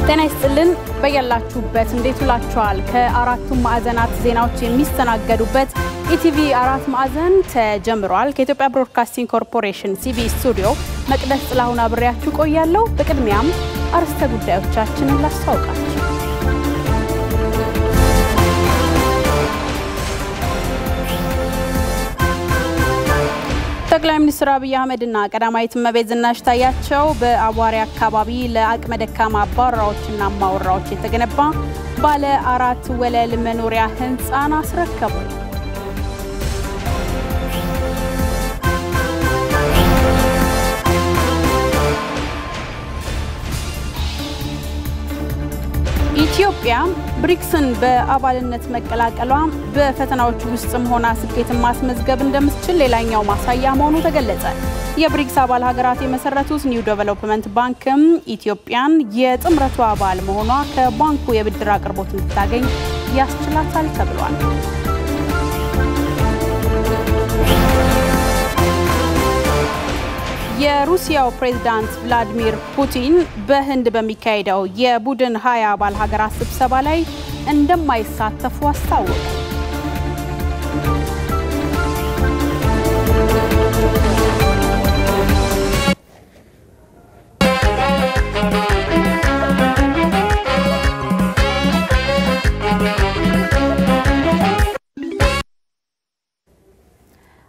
ጤና ይስጥልን በያላችሁበት እንዴት ውላችኋል ከአራቱ ማዕዘናት ዜናዎች የሚስተናገዱበት ኢቲቪ አራት ማዕዘን ተጀምሯል ከኢትዮጵያ ብሮድካስቲንግ ኮርፖሬሽን ሲቢ ስቱዲዮ መቅደስ ጥላሁን አብሬያችሁ ቆያለሁ በቅድሚያም አርዕስተ ጉዳዮቻችንን ላስተዋውቃችሁ ጠቅላይ ሚኒስትር አብይ አህመድና ቀዳማዊት እመቤት ዝናሽ ታያቸው በአዋሪ አካባቢ ለአቅመ ደካማ አባወራዎችና ማወራዎች የተገነባ ባለ 4 ወለል መኖሪያ ህንጻን አስረከቡ። ኢትዮጵያ ብሪክስን በአባልነት መቀላቀሏ በፈተናዎች ውስጥም ሆና ስኬትን ማስመዝገብ እንደምትችል ሌላኛው ማሳያ መሆኑ ተገለጸ። የብሪክስ አባል ሀገራት የመሰረቱት ኒው ዴቨሎፕመንት ባንክም ኢትዮጵያን የጥምረቱ አባል መሆኗ ከባንኩ የብድር አቅርቦት እንድታገኝ ያስችላታል ተብሏል። የሩሲያው ፕሬዝዳንት ቭላዲሚር ፑቲን በህንድ በሚካሄደው የቡድን 20 አባል ሀገራት ስብሰባ ላይ እንደማይሳተፉ አስታወቁ።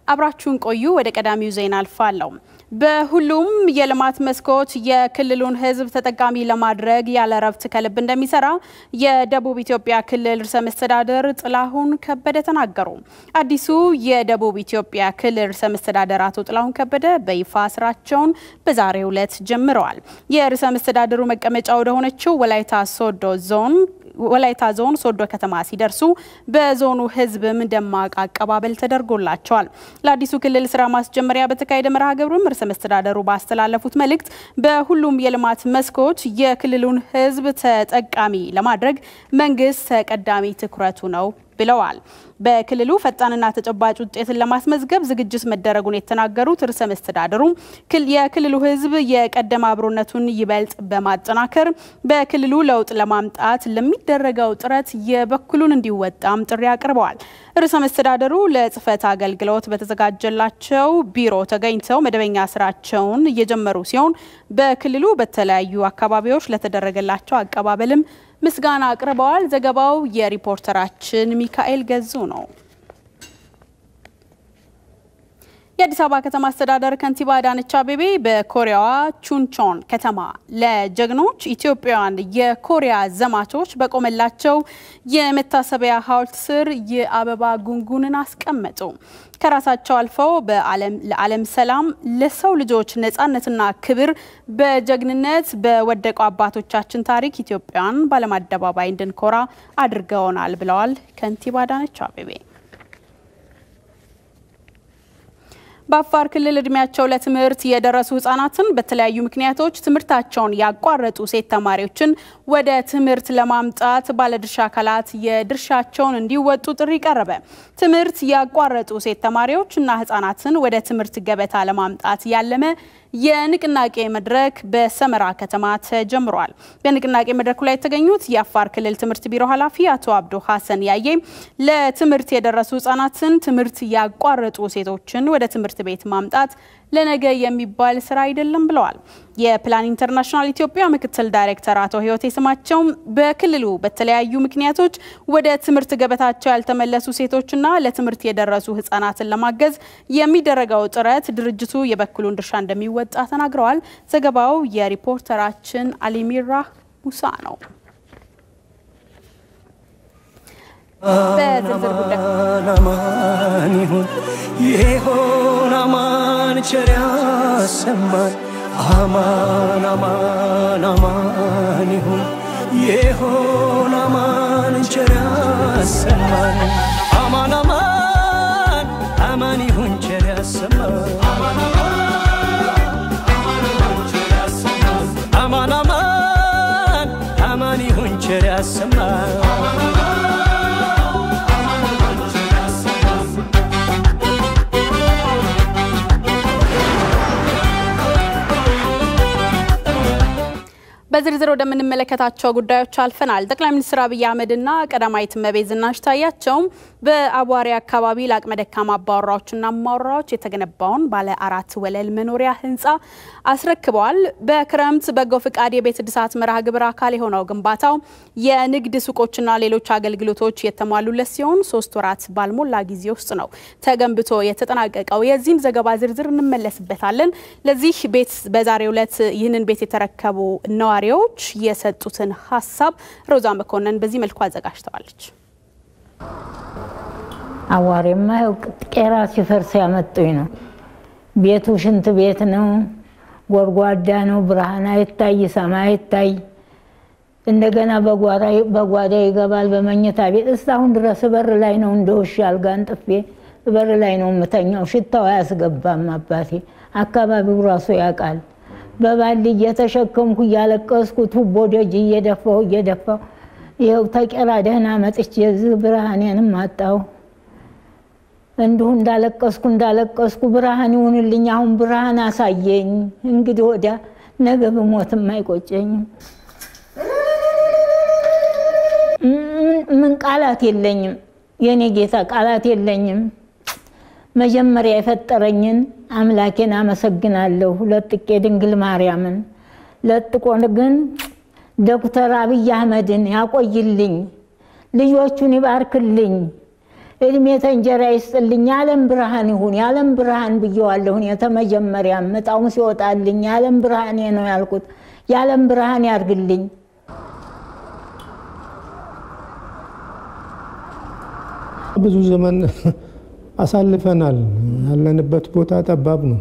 አብራችሁን ቆዩ ወደ ቀዳሚው ዜና አልፋለሁ። በሁሉም የልማት መስኮች የክልሉን ህዝብ ተጠቃሚ ለማድረግ ያለ ረፍት ከልብ እንደሚሰራ የደቡብ ኢትዮጵያ ክልል ርዕሰ መስተዳድር ጥላሁን ከበደ ተናገሩ። አዲሱ የደቡብ ኢትዮጵያ ክልል ርዕሰ መስተዳድር አቶ ጥላሁን ከበደ በይፋ ስራቸውን በዛሬው ዕለት ጀምረዋል። የርዕሰ መስተዳድሩ መቀመጫ ወደ ሆነችው ወላይታ ዞን ሶዶ ከተማ ሲደርሱ በዞኑ ህዝብም ደማቅ አቀባበል ተደርጎላቸዋል። ለአዲሱ ክልል ስራ ማስጀመሪያ በተካሄደ መርሃ ግብርም ርዕሰ መስተዳድሩ ባስተላለፉት መልእክት በሁሉም የልማት መስኮች የክልሉን ህዝብ ተጠቃሚ ለማድረግ መንግስት ተቀዳሚ ትኩረቱ ነው ብለዋል። በክልሉ ፈጣንና ተጨባጭ ውጤትን ለማስመዝገብ ዝግጅት መደረጉን የተናገሩት ርዕሰ መስተዳድሩ የክልሉ ህዝብ የቀደመ አብሮነቱን ይበልጥ በማጠናከር በክልሉ ለውጥ ለማምጣት ለሚደረገው ጥረት የበኩሉን እንዲወጣም ጥሪ አቅርበዋል። ርዕሰ መስተዳድሩ ለጽፈት አገልግሎት በተዘጋጀላቸው ቢሮ ተገኝተው መደበኛ ስራቸውን እየጀመሩ ሲሆን በክልሉ በተለያዩ አካባቢዎች ለተደረገላቸው አቀባበልም ምስጋና አቅርበዋል። ዘገባው የሪፖርተራችን ሚካኤል ገዙ ነው። የአዲስ አበባ ከተማ አስተዳደር ከንቲባ አዳነች አቤቤ በኮሪያዋ ቹንቾን ከተማ ለጀግኖች ኢትዮጵያውያን የኮሪያ ዘማቾች በቆመላቸው የመታሰቢያ ሐውልት ስር የአበባ ጉንጉንን አስቀመጡ። ከራሳቸው አልፈው ለዓለም ሰላም ለሰው ልጆች ነፃነትና ክብር በጀግንነት በወደቁ አባቶቻችን ታሪክ ኢትዮጵያን ባለም አደባባይ እንድንኮራ አድርገውናል ብለዋል ከንቲባ አዳነች አቤቤ። በአፋር ክልል እድሜያቸው ለትምህርት የደረሱ ህጻናትን በተለያዩ ምክንያቶች ትምህርታቸውን ያቋረጡ ሴት ተማሪዎችን ወደ ትምህርት ለማምጣት ባለድርሻ አካላት የድርሻቸውን እንዲወጡ ጥሪ ቀረበ። ትምህርት ያቋረጡ ሴት ተማሪዎችና ህጻናትን ወደ ትምህርት ገበታ ለማምጣት ያለመ የንቅናቄ መድረክ በሰመራ ከተማ ተጀምሯል። በንቅናቄ መድረኩ ላይ የተገኙት የአፋር ክልል ትምህርት ቢሮ ኃላፊ አቶ አብዱ ሐሰን ያዬ ለትምህርት የደረሱ ህጻናትን ትምህርት ያቋረጡ ሴቶችን ወደ ትምህርት ቤት ማምጣት ለነገ የሚባል ስራ አይደለም ብለዋል። የፕላን ኢንተርናሽናል ኢትዮጵያ ምክትል ዳይሬክተር አቶ ህይወቴ ስማቸው በክልሉ በተለያዩ ምክንያቶች ወደ ትምህርት ገበታቸው ያልተመለሱ ሴቶችና ለትምህርት የደረሱ ህጻናትን ለማገዝ የሚደረገው ጥረት ድርጅቱ የበኩሉን ድርሻ እንደሚወጣ ተናግረዋል። ዘገባው የሪፖርተራችን አሊሚራ ሙሳ ነው። በዝርዝር ጉዳይ ይሆን አማን ቸሪያ ሰማን አማን አማን አማን ይሆን አማን ቸሪያ ሰማን አማን አማን አማን ይሁን ቸሪያ ሰማን አማን አማን አማን ይሁን ቸሪያ ሰማን በዝርዝር ወደምንመለከታቸው ጉዳዮች አልፈናል። ጠቅላይ ሚኒስትር አብይ አህመድና ቀዳማዊት እመቤት ዝናሽ ታያቸው በአቧሪ አካባቢ ለአቅመ ደካማ አባወራዎችና እማወራዎች የተገነባውን ባለ 4 ወለል መኖሪያ ህንጻ አስረክበዋል። በክረምት በጎ ፍቃድ የቤት እድሳት መርሃ ግብር አካል የሆነው ግንባታው የንግድ ሱቆችና ሌሎች አገልግሎቶች የተሟሉለት ሲሆን 3 ወራት ባልሞላ ጊዜ ውስጥ ነው ተገንብቶ የተጠናቀቀው። የዚህን ዘገባ ዝርዝር እንመለስበታለን። ለዚህ ቤት በዛሬው ዕለት ይህንን ቤት የተረከቡ ነዋሪዎች የሰጡትን ሐሳብ ሮዛ መኮንን በዚህ መልኩ አዘጋጅተዋለች። አዋሬማ ቄራ ሲፈርስ ያመጡኝ ነው። ቤቱ ሽንት ቤት ነው፣ ጎርጓዳ ነው፣ ብርሃን አይታይ፣ ሰማይ አይታይ። እንደገና በጓዳ ይገባል በመኝታ ቤት። እስካሁን ድረስ በር ላይ ነው እንደውሽ አልጋን ጥፌ በር ላይ ነው የምተኛው። ሽታው አያስገባም። አባቴ አካባቢው ራሱ ያውቃል። በባሊ እየተሸከምኩ እያለቀስኩ ቱቦ ደጅ እየደፋሁ ይኸው ተቄራ ደህና መጥቼ እዚህ ብርሃኔንም አጣሁ። እንዲሁ እንዳለቀስኩ ብርሃን ይሁንልኝ። አሁን ብርሃን አሳየኝ። እንግዲህ ወዲያ ነገ ብሞትም አይቆጨኝም። ምን ቃላት የለኝም የኔ ጌታ፣ ቃላት የለኝም። መጀመሪያ የፈጠረኝን አምላኬን አመሰግናለሁ። ለጥቄ ድንግል ማርያምን ለጥቆን ግን ዶክተር አብይ አህመድን ያቆይልኝ፣ ልጆቹን ይባርክልኝ፣ እድሜ ተንጀራ ይስጥልኝ። ዓለም ብርሃን ይሁን፣ ዓለም ብርሃን ብየዋለሁ። የተመጀመሪያ መጣው ሲወጣልኝ ዓለም ብርሃኔ ነው ያልኩት። የዓለም ብርሃን ያርግልኝ። ብዙ ዘመን አሳልፈናል። ያለንበት ቦታ ጠባብ ነው።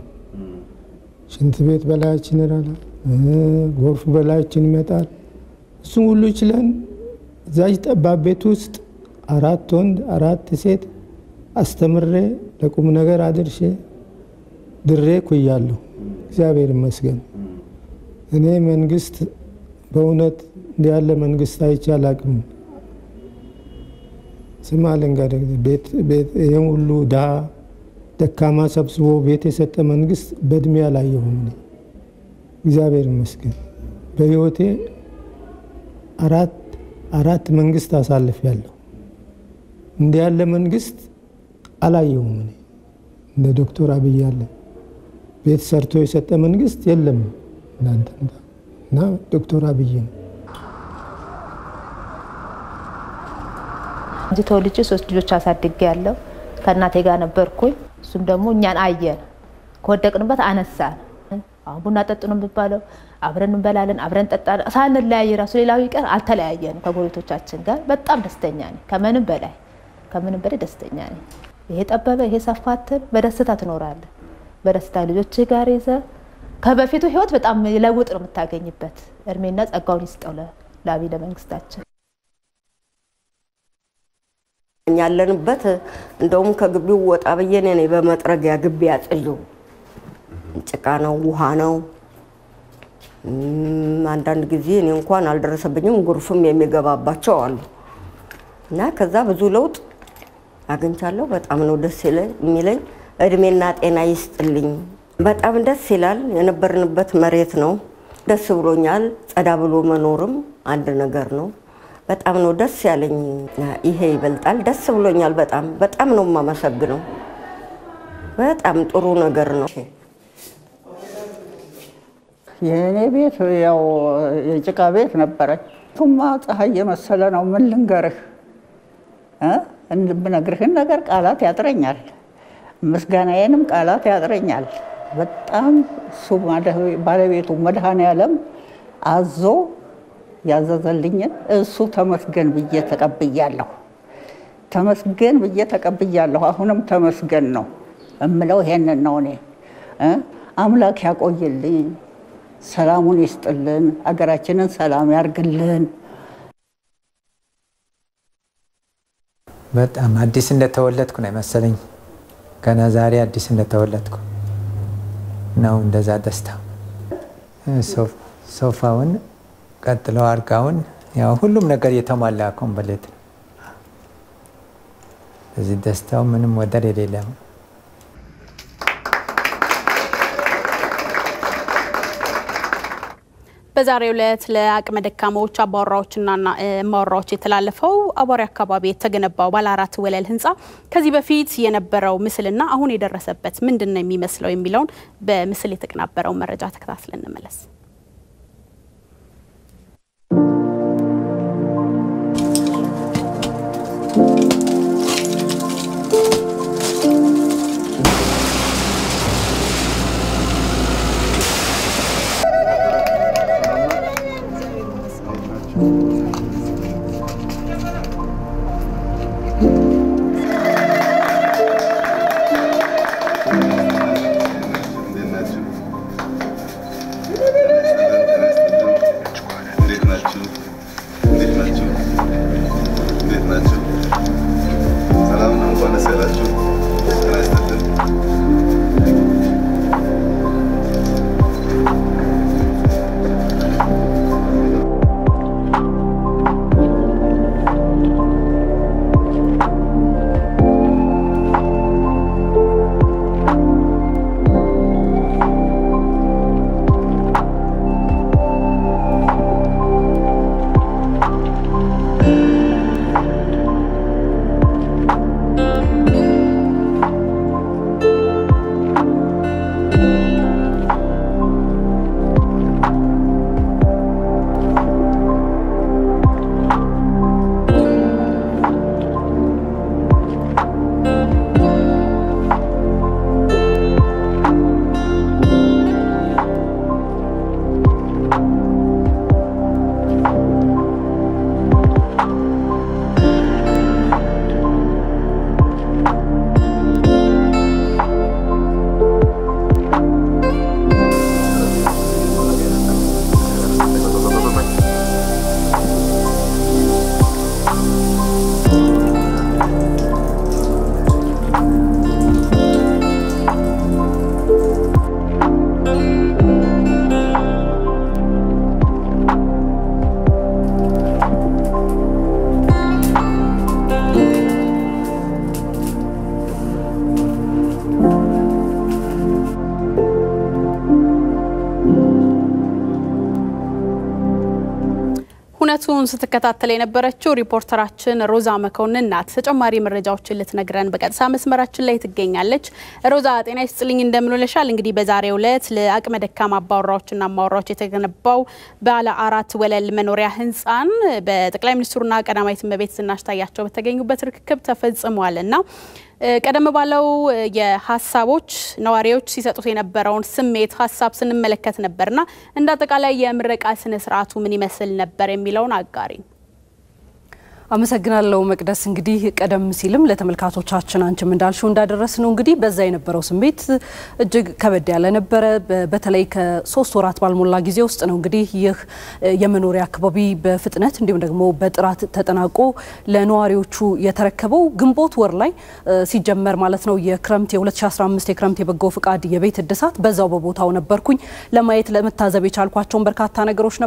ሽንት ቤት በላያችን ይራል፣ ጎርፍ በላያችን ይመጣል። እሱን ሁሉ ችለን እዛች ጠባብ ቤት ውስጥ 4 ወንድ 4 ሴት አስተምሬ ለቁም ነገር አድርሼ ድሬ ኩያለሁ። እግዚአብሔር ይመስገን። እኔ መንግስት በእውነት እንዲያለ መንግስት አይቻል አቅም ስማለን ጋር ቤት ይሄን ሁሉ ደካማ ሰብስቦ ቤት የሰጠ መንግስት በእድሜ ያላየሁም። እግዚአብሔር ይመስገን። በህይወቴ አራት መንግስት አሳልፌያለሁ። እንዲያለ መንግስት አላየሁም። እንደ ዶክተር አብይ ያለ ቤት ሰርቶ የሰጠ መንግስት የለም እና ዶክተር አብይ ነው። እዚህ ተወልጄ 3 ልጆች አሳድጌያለሁ። ከእናቴ ጋር ነበርኩኝ። እሱም ደግሞ እኛን አየን፣ ከወደቅንበት አነሳን። አሁን ቡና ጠጡ ነው የሚባለው። አብረን እንበላለን፣ አብረን እንጠጣለን። ሳንለያይ ራሱ ሌላው ይቀር አልተለያየንም። ከጎረቤቶቻችን ጋር በጣም ደስተኛ ነኝ። ከምንም በላይ ደስተኛ ነኝ። ይሄ ጠበበ ይሄ ሰፋትን በደስታ ትኖራለህ። በደስታ ልጆች ጋር ይዘህ ከበፊቱ ህይወት በጣም ለውጥ ነው የምታገኝበት። እርሜና ጸጋውን ይስጠው ለአብይ ለመንግስታችን። ያለንበት እንደውም ከግቢው ወጣ በየኔ ነው በመጥረጊያ ግቢ ያጽልው ጭቃ ነው፣ ውሃ ነው። አንዳንድ ጊዜ እኔ እንኳን አልደረሰብኝም፣ ጉርፍም የሚገባባቸው አሉ እና ከዛ ብዙ ለውጥ አግኝቻለሁ። በጣም ነው ደስ የሚለኝ። እድሜና ጤና ይስጥልኝ። በጣም ደስ ይላል። የነበርንበት መሬት ነው። ደስ ብሎኛል። ጸዳ ብሎ መኖርም አንድ ነገር ነው። በጣም ነው ደስ ያለኝ። ይሄ ይበልጣል። ደስ ብሎኛል። በጣም ነው የማመሰግነው። በጣም ጥሩ ነገር ነው። የኔ ቤት ያው የጭቃ ቤት ነበረ። ቱማ ፀሐይ የመሰለ ነው። ምን ልንገርህ እንብነግርህን ነገር ቃላት ያጥረኛል። ምስጋናዬንም ቃላት ያጥረኛል። በጣም እሱ ባለቤቱ መድኃኔዓለም አዞ ያዘዘልኝን እሱ ተመስገን ብዬ ተቀብያለሁ። አሁንም ተመስገን ነው እምለው ይሄንን ነው። እኔ አምላክ ያቆይልኝ፣ ሰላሙን ይስጥልን፣ አገራችንን ሰላም ያርግልን። በጣም አዲስ እንደተወለድኩ ነው መሰለኝ። ገና ዛሬ አዲስ እንደተወለድኩ ነው። እንደዛ ደስታ ሶፋውን ቀጥሎ አርጋውን ያው ሁሉም ነገር የተሟላ ኮምፕሌት ነው። እዚህ ደስታው ምንም ወደር የሌለው። በዛሬው ዕለት ለአቅመ ደካሞች አባወራዎችና እማወራዎች የተላለፈው አቧሪ አካባቢ የተገነባው ባለ 4 ወለል ህንጻ ከዚህ በፊት የነበረው ምስልና አሁን የደረሰበት ምንድነው የሚመስለው የሚለውን በምስል የተቀናበረው መረጃ ተከታትለን እንመለስ። ሁነቱን ስትከታተል የነበረችው ሪፖርተራችን ሮዛ መኮንን ናት። ተጨማሪ መረጃዎችን ልትነግረን በቀጥታ መስመራችን ላይ ትገኛለች። ሮዛ ጤና ይስጥልኝ እንደምንልሻል። እንግዲህ በዛሬው ዕለት ለአቅመ ደካማ አባወራዎችና እማወራዎች የተገነባው ባለ 4 ወለል መኖሪያ ህንጻን በጠቅላይ ሚኒስትሩና ቀዳማዊት እመቤት ዝናሽ ታያቸው በተገኙበት ርክክብ ተፈጽሟልና ቀደም ባለው የሐሳቦች ነዋሪዎች ሲሰጡት የነበረውን ስሜት ሐሳብ ስንመለከት ነበርና እንደ አጠቃላይ የምረቃ ስነ ስርዓቱ ምን ይመስል ነበር የሚለውን አጋሪ አመሰግናለሁ መቅደስ። እንግዲህ ቀደም ሲልም ለተመልካቾቻችን አንቺም እንዳልሽው እንዳደረስ ነው እንግዲህ በዛ የነበረው ስሜት እጅግ ከበድ ያለ ነበር። በተለይ ከ3 ወራት ባልሞላ ጊዜ ውስጥ ነው እንግዲህ ይህ የመኖሪያ አካባቢ በፍጥነት እንዲሁም ደግሞ በጥራት ተጠናቆ ለነዋሪዎቹ የተረከበው ግንቦት ወር ላይ ሲጀመር ማለት ነው። የክረምት የ2015 የክረምት የበጎ ፍቃድ የቤት እድሳት በዛው በቦታው ነበርኩኝ። ለማየት ለመታዘብ የቻልኳቸው በርካታ ነገሮች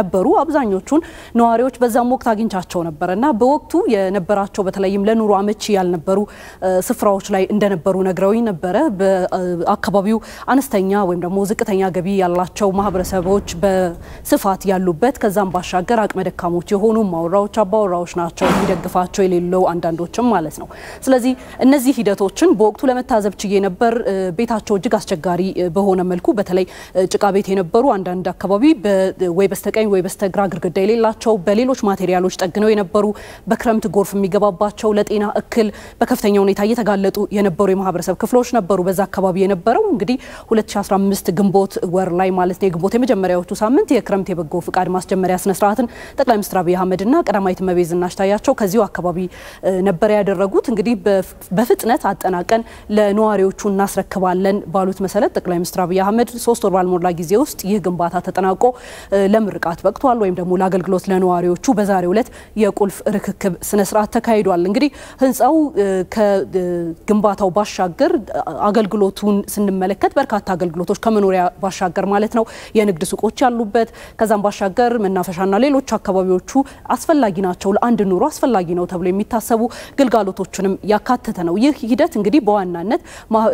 ነበሩ። አብዛኞቹን ነዋሪዎች በዛም ወቅት አግኝቻቸው ነበርና በወቅቱ የነበራቸው በተለይም ለኑሮ አመቺ ያልነበሩ ስፍራዎች ላይ እንደነበሩ ነግረውኝ ነበረ። በአካባቢው አነስተኛ ወይም ደግሞ ዝቅተኛ ገቢ ያላቸው ማህበረሰቦች በስፋት ያሉበት ከዛም ባሻገር አቅመ ደካሞች የሆኑ ማወራዎች አባወራዎች ናቸው የሚደግፋቸው የሌለው አንዳንዶችም ማለት ነው። ስለዚህ እነዚህ ሂደቶችን በወቅቱ ለመታዘብ ችዬ ነበር። ቤታቸው እጅግ አስቸጋሪ በሆነ መልኩ በተለይ ጭቃ ቤት የነበሩ አንዳንድ አካባቢ ወይ በስተቀኝ ወይ በስተግራ ግድግዳ የሌላቸው በሌሎች ማቴሪያሎች ጠግነው የነበሩ በክረምት ጎርፍ የሚገባባቸው ለጤና እክል በከፍተኛ ሁኔታ እየተጋለጡ የነበሩ የማህበረሰብ ክፍሎች ነበሩ በዛ አካባቢ የነበረው። እንግዲህ 2015 ግንቦት ወር ላይ ማለት ነው ግንቦት የመጀመሪያዎቹ ሳምንት የክረምት የበጎ ፍቃድ ማስጀመሪያ ስነ ስርዓትን ጠቅላይ ሚኒስትር አብይ አህመድና ቀዳማዊት እመቤት ዝናሽ ታያቸው ከዚሁ አካባቢ ነበር ያደረጉት። እንግዲህ በፍጥነት አጠናቀን ለነዋሪዎቹ እናስረክባለን ባሉት መሰረት ጠቅላይ ሚኒስትር አብይ አህመድ 3 ወር ባልሞላ ጊዜ ውስጥ ይህ ግንባታ ተጠናቆ ለምርቃት በቅቷል ወይም ደግሞ ለአገልግሎት ለነዋሪዎቹ በዛሬው ዕለት የቁልፍ ርክክብ ስነ ስርዓት ተካሂዷል። እንግዲህ ህንጻው ከግንባታው ባሻገር አገልግሎቱን ስንመለከት በርካታ አገልግሎቶች ከመኖሪያ ባሻገር ማለት ነው የንግድ ሱቆች ያሉበት ከዛም ባሻገር መናፈሻና ሌሎች አካባቢዎቹ አስፈላጊ ናቸው ለአንድ ኑሮ አስፈላጊ ነው ተብሎ የሚታሰቡ ግልጋሎቶችንም ያካተተ ነው። ይህ ሂደት እንግዲህ በዋናነት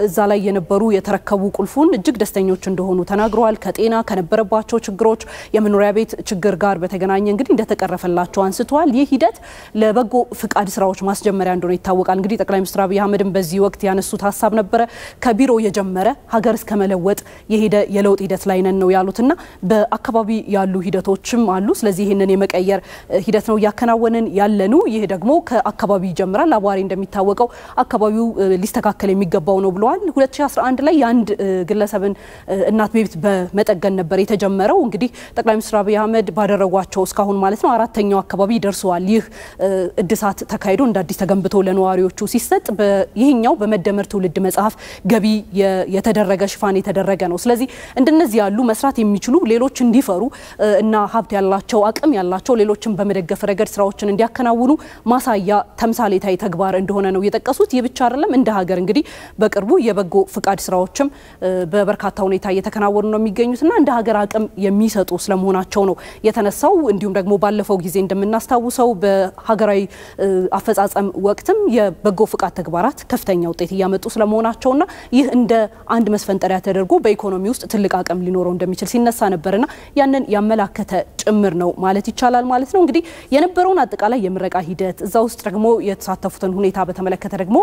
እዛ ላይ የነበሩ የተረከቡ ቁልፉን እጅግ ደስተኞች እንደሆኑ ተናግረዋል። ከጤና ከነበረባቸው ችግሮች የመኖሪያ ቤት ችግር ጋር በተገናኘ እንግዲህ እንደተቀረፈላቸው አንስተዋል። ይህ ሂደት ለበጎ ፍቃድ ስራዎች ማስጀመሪያ እንደሆነ ይታወቃል። እንግዲህ ጠቅላይ ሚኒስትር አብይ አህመድም በዚህ ወቅት ያነሱት ሀሳብ ነበረ። ከቢሮ የጀመረ ሀገር እስከ መለወጥ የሄደ የለውጥ ሂደት ላይ ነን ነው ያሉትና በአካባቢ ያሉ ሂደቶችም አሉ። ስለዚህ ይህንን የመቀየር ሂደት ነው ያከናወንን ያለኑ። ይህ ደግሞ ከአካባቢ ይጀምራል። አቧሬ እንደሚታወቀው አካባቢው ሊስተካከል የሚገባው ነው ብለዋል። 2011 ላይ የአንድ ግለሰብን እናት ቤት በመጠገን ነበር የተጀመረው። እንግዲህ ጠቅላይ ሚኒስትር አብይ አህመድ ባደረጓቸው እስካሁን ማለት ነው አራተኛው አካባቢ ደርሰዋል። ይህ እድሳት ተካሂዶ እንደ አዲስ ተገንብቶ ለነዋሪዎቹ ሲሰጥ ይህኛው በመደመር ትውልድ መጽሐፍ ገቢ የተደረገ ሽፋን የተደረገ ነው። ስለዚህ እንደነዚህ ያሉ መስራት የሚችሉ ሌሎች እንዲፈሩ እና ሀብት ያላቸው አቅም ያላቸው ሌሎችን በመደገፍ ረገድ ስራዎችን እንዲያከናውኑ ማሳያ ተምሳሌታዊ ተግባር እንደሆነ ነው የጠቀሱት። ይህ ብቻ አይደለም። እንደ ሀገር እንግዲህ በቅርቡ የበጎ ፍቃድ ስራዎችም በበርካታ ሁኔታ እየተከናወኑ ነው የሚገኙትና እንደ ሀገር አቅም የሚሰጡ ስለመሆናቸው ነው የተነሳው። እንዲሁም ደግሞ ባለፈው ጊዜ እንደምናስታውሰው በሀገራዊ አፈጻጸም ወቅትም የበጎ ፍቃድ ተግባራት ከፍተኛ ውጤት እያመጡ ስለመሆናቸውና ይህ እንደ አንድ መስፈንጠሪያ ተደርጎ በኢኮኖሚ ውስጥ ትልቅ አቅም ሊኖረው እንደሚችል ሲነሳ ነበርና ያንን ያመላከተ ጭምር ነው ማለት ይቻላል ማለት ነው። እንግዲህ የነበረውን አጠቃላይ የምረቃ ሂደት እዛ ውስጥ ደግሞ የተሳተፉትን ሁኔታ በተመለከተ ደግሞ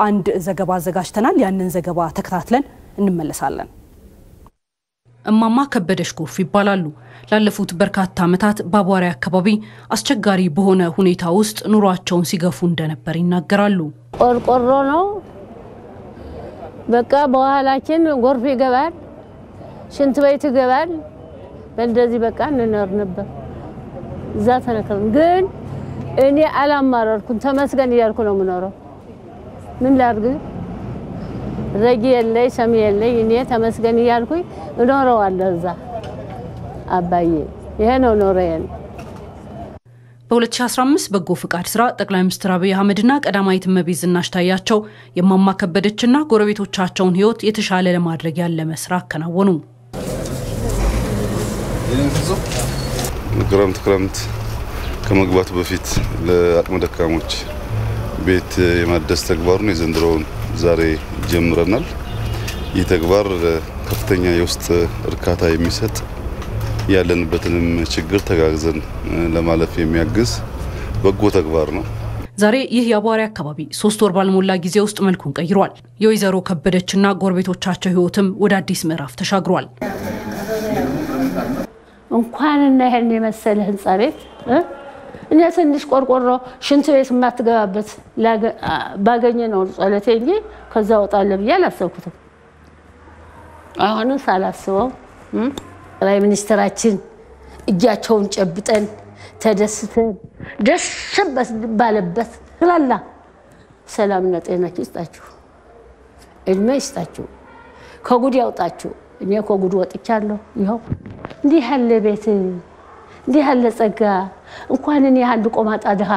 አንድ ዘገባ አዘጋጅተናል። ያንን ዘገባ ተከታትለን እንመለሳለን። እማማ ከበደሽ ጎርፍ ይባላሉ። ላለፉት በርካታ ዓመታት በአቧሬ አካባቢ አስቸጋሪ በሆነ ሁኔታ ውስጥ ኑሯቸውን ሲገፉ እንደነበር ይናገራሉ። ቆርቆሮ ነው በቃ በኋላችን ጎርፍ ይገባል፣ ሽንት ቤት ይገባል። በእንደዚህ በቃ እንኖር ነበር። እዛ ተነከም ግን እኔ አላማረርኩም ተመስገን እያልኩ ነው የምኖረው። ምን ላድርግ ረጂ የለይ ሰሚ የለይ እኔ ተመስገን እያልኩኝ እኖረዋለሁ እዛ አባዬ ይሄ ነው ኖሬን። በ2015 በጎ ፍቃድ ስራ ጠቅላይ ሚኒስትር አብይ አህመድና ቀዳማዊት እመቤት ዝናሽ ታያቸው የማማ ከበደችና ጎረቤቶቻቸውን ህይወት የተሻለ ለማድረግ ያለመ ስራ አከናወኑ። ክረምት ከመግባቱ በፊት ለአቅመ ደካሞች ቤት የማደስ ተግባሩን የዘንድሮውን ዛሬ ጀምረናል። ይህ ተግባር ከፍተኛ የውስጥ እርካታ የሚሰጥ ያለንበትንም ችግር ተጋግዘን ለማለፍ የሚያግዝ በጎ ተግባር ነው። ዛሬ ይህ የአቧሬ አካባቢ 3 ወር ባልሞላ ጊዜ ውስጥ መልኩን ቀይሯል። የወይዘሮ ከበደችና ጎረቤቶቻቸው ህይወትም ወደ አዲስ ምዕራፍ ተሻግሯል። እንኳን እና ይሄን የመሰለ ህንጻ ቤት እኛ ትንሽ ቆርቆሮ ሽንት ቤት የማትገባበት ባገኘ ነው ጸሎቴ እንጂ ከዛ ወጣለ ብዬ አላሰብኩትም። አሁን ሳላስበው ጠቅላይ ሚኒስትራችን እጃቸውን ጨብጠን ተደስተን ደስ ባለበት ላላ ሰላምና ጤና ይስጣችሁ፣ እድሜ ይስጣችሁ፣ ከጉድ ያውጣችሁ። እኔ ከጉድ ወጥቻለሁ። ይኸው እንዲህ ያለ ቤት እንዲህ ያለ ጸጋ እንኳን እኔ አንድ ቆማጣ ድሃ